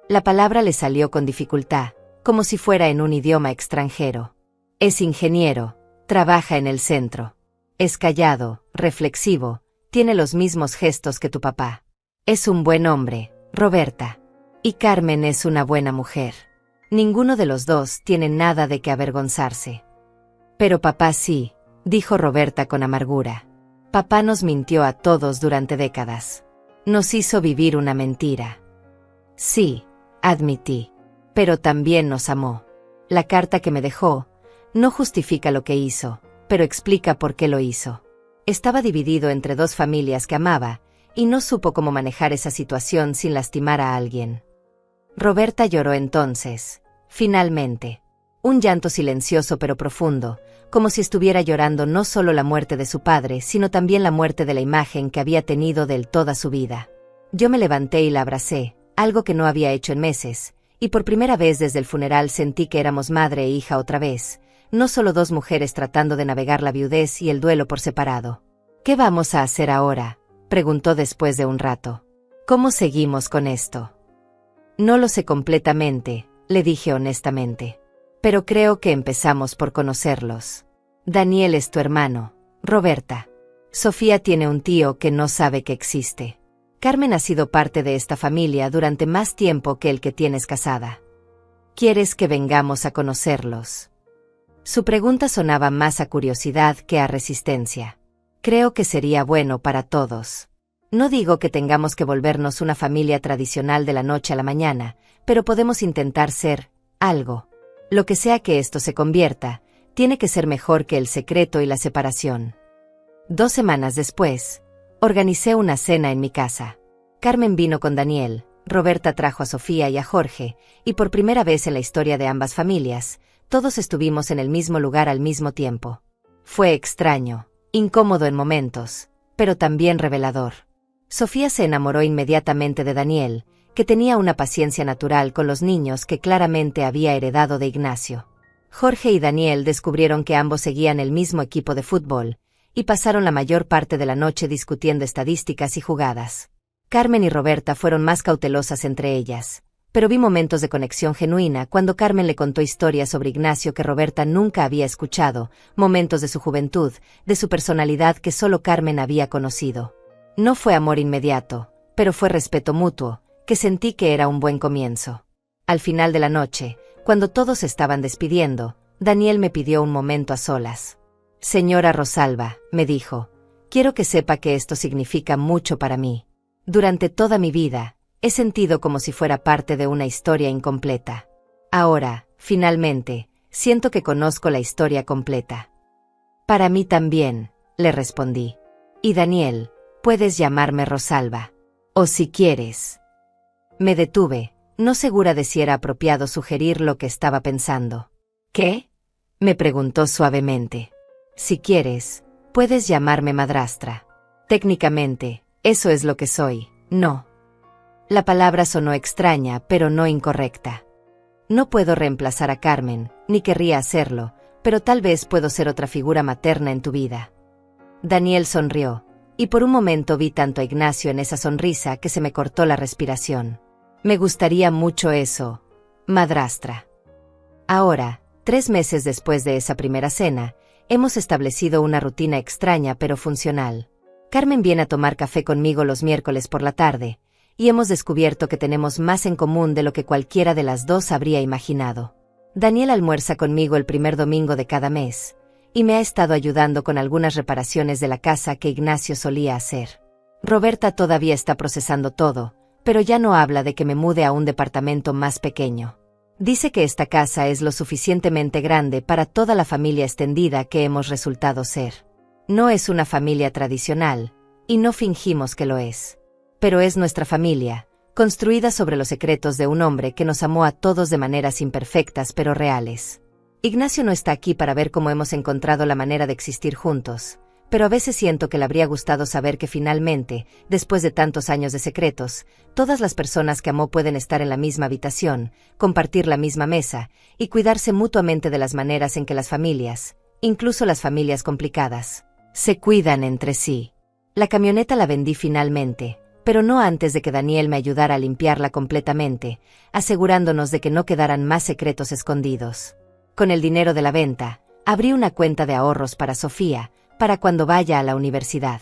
La palabra le salió con dificultad, como si fuera en un idioma extranjero. Es ingeniero, trabaja en el centro. Es callado, reflexivo, tiene los mismos gestos que tu papá. Es un buen hombre, Roberta. Y Carmen es una buena mujer. Ninguno de los dos tiene nada de qué avergonzarse. Pero papá sí, dijo Roberta con amargura. Papá nos mintió a todos durante décadas. Nos hizo vivir una mentira. Sí, admití. Pero también nos amó. La carta que me dejó no justifica lo que hizo, pero explica por qué lo hizo. Estaba dividido entre dos familias que amaba, y no supo cómo manejar esa situación sin lastimar a alguien. Roberta lloró entonces, finalmente. Un llanto silencioso pero profundo, como si estuviera llorando no solo la muerte de su padre, sino también la muerte de la imagen que había tenido de él toda su vida. Yo me levanté y la abracé, algo que no había hecho en meses, y por primera vez desde el funeral sentí que éramos madre e hija otra vez, no solo dos mujeres tratando de navegar la viudez y el duelo por separado. ¿Qué vamos a hacer ahora?, preguntó después de un rato. ¿Cómo seguimos con esto? No lo sé completamente, le dije honestamente. Pero creo que empezamos por conocerlos. Daniel es tu hermano, Roberta. Sofía tiene un tío que no sabe que existe. Carmen ha sido parte de esta familia durante más tiempo que el que tienes casada. ¿Quieres que vengamos a conocerlos? Su pregunta sonaba más a curiosidad que a resistencia. Creo que sería bueno para todos. No digo que tengamos que volvernos una familia tradicional de la noche a la mañana, pero podemos intentar ser algo. Lo que sea que esto se convierta, tiene que ser mejor que el secreto y la separación. 2 semanas después, organicé una cena en mi casa. Carmen vino con Daniel, Roberta trajo a Sofía y a Jorge, y por primera vez en la historia de ambas familias, todos estuvimos en el mismo lugar al mismo tiempo. Fue extraño, incómodo en momentos, pero también revelador. Sofía se enamoró inmediatamente de Daniel, que tenía una paciencia natural con los niños que claramente había heredado de Ignacio. Jorge y Daniel descubrieron que ambos seguían el mismo equipo de fútbol, y pasaron la mayor parte de la noche discutiendo estadísticas y jugadas. Carmen y Roberta fueron más cautelosas entre ellas, pero vi momentos de conexión genuina cuando Carmen le contó historias sobre Ignacio que Roberta nunca había escuchado, momentos de su juventud, de su personalidad que solo Carmen había conocido. No fue amor inmediato, pero fue respeto mutuo, que sentí que era un buen comienzo. Al final de la noche, cuando todos se estaban despidiendo, Daniel me pidió un momento a solas. «Señora Rosalba», me dijo, «quiero que sepa que esto significa mucho para mí. Durante toda mi vida, he sentido como si fuera parte de una historia incompleta. Ahora, finalmente, siento que conozco la historia completa». «Para mí también», le respondí. «Y Daniel, puedes llamarme Rosalba. O si quieres». Me detuve, no segura de si era apropiado sugerir lo que estaba pensando. «¿Qué?», me preguntó suavemente. «Si quieres, puedes llamarme madrastra. Técnicamente, eso es lo que soy, ¿no?». La palabra sonó extraña, pero no incorrecta. No puedo reemplazar a Carmen, ni querría hacerlo, pero tal vez puedo ser otra figura materna en tu vida. Daniel sonrió, y por un momento vi tanto a Ignacio en esa sonrisa que se me cortó la respiración. «Me gustaría mucho eso, madrastra». Ahora, 3 meses después de esa primera cena, hemos establecido una rutina extraña pero funcional. Carmen viene a tomar café conmigo los miércoles por la tarde, y hemos descubierto que tenemos más en común de lo que cualquiera de las dos habría imaginado. Daniel almuerza conmigo el primer domingo de cada mes, y me ha estado ayudando con algunas reparaciones de la casa que Ignacio solía hacer. Roberta todavía está procesando todo, pero ya no habla de que me mude a un departamento más pequeño. Dice que esta casa es lo suficientemente grande para toda la familia extendida que hemos resultado ser. No es una familia tradicional, y no fingimos que lo es. Pero es nuestra familia, construida sobre los secretos de un hombre que nos amó a todos de maneras imperfectas pero reales. Ignacio no está aquí para ver cómo hemos encontrado la manera de existir juntos, pero a veces siento que le habría gustado saber que finalmente, después de tantos años de secretos, todas las personas que amó pueden estar en la misma habitación, compartir la misma mesa, y cuidarse mutuamente de las maneras en que las familias, incluso las familias complicadas, se cuidan entre sí. La camioneta la vendí finalmente, pero no antes de que Daniel me ayudara a limpiarla completamente, asegurándonos de que no quedaran más secretos escondidos. Con el dinero de la venta, abrí una cuenta de ahorros para Sofía, para cuando vaya a la universidad.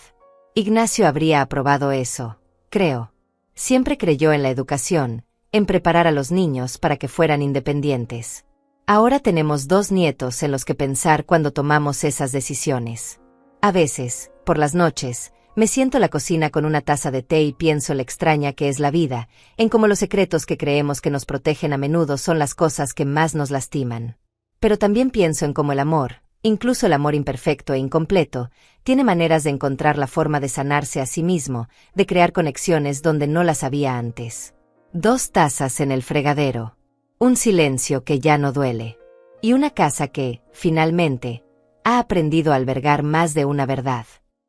Ignacio habría aprobado eso, creo. Siempre creyó en la educación, en preparar a los niños para que fueran independientes. Ahora tenemos 2 nietos en los que pensar cuando tomamos esas decisiones. A veces, por las noches, me siento en la cocina con una taza de té y pienso en lo extraña que es la vida, en cómo los secretos que creemos que nos protegen a menudo son las cosas que más nos lastiman. Pero también pienso en cómo el amor, incluso el amor imperfecto e incompleto, tiene maneras de encontrar la forma de sanarse a sí mismo, de crear conexiones donde no las había antes. 2 tazas en el fregadero. Un silencio que ya no duele. Y una casa que, finalmente, ha aprendido a albergar más de una verdad.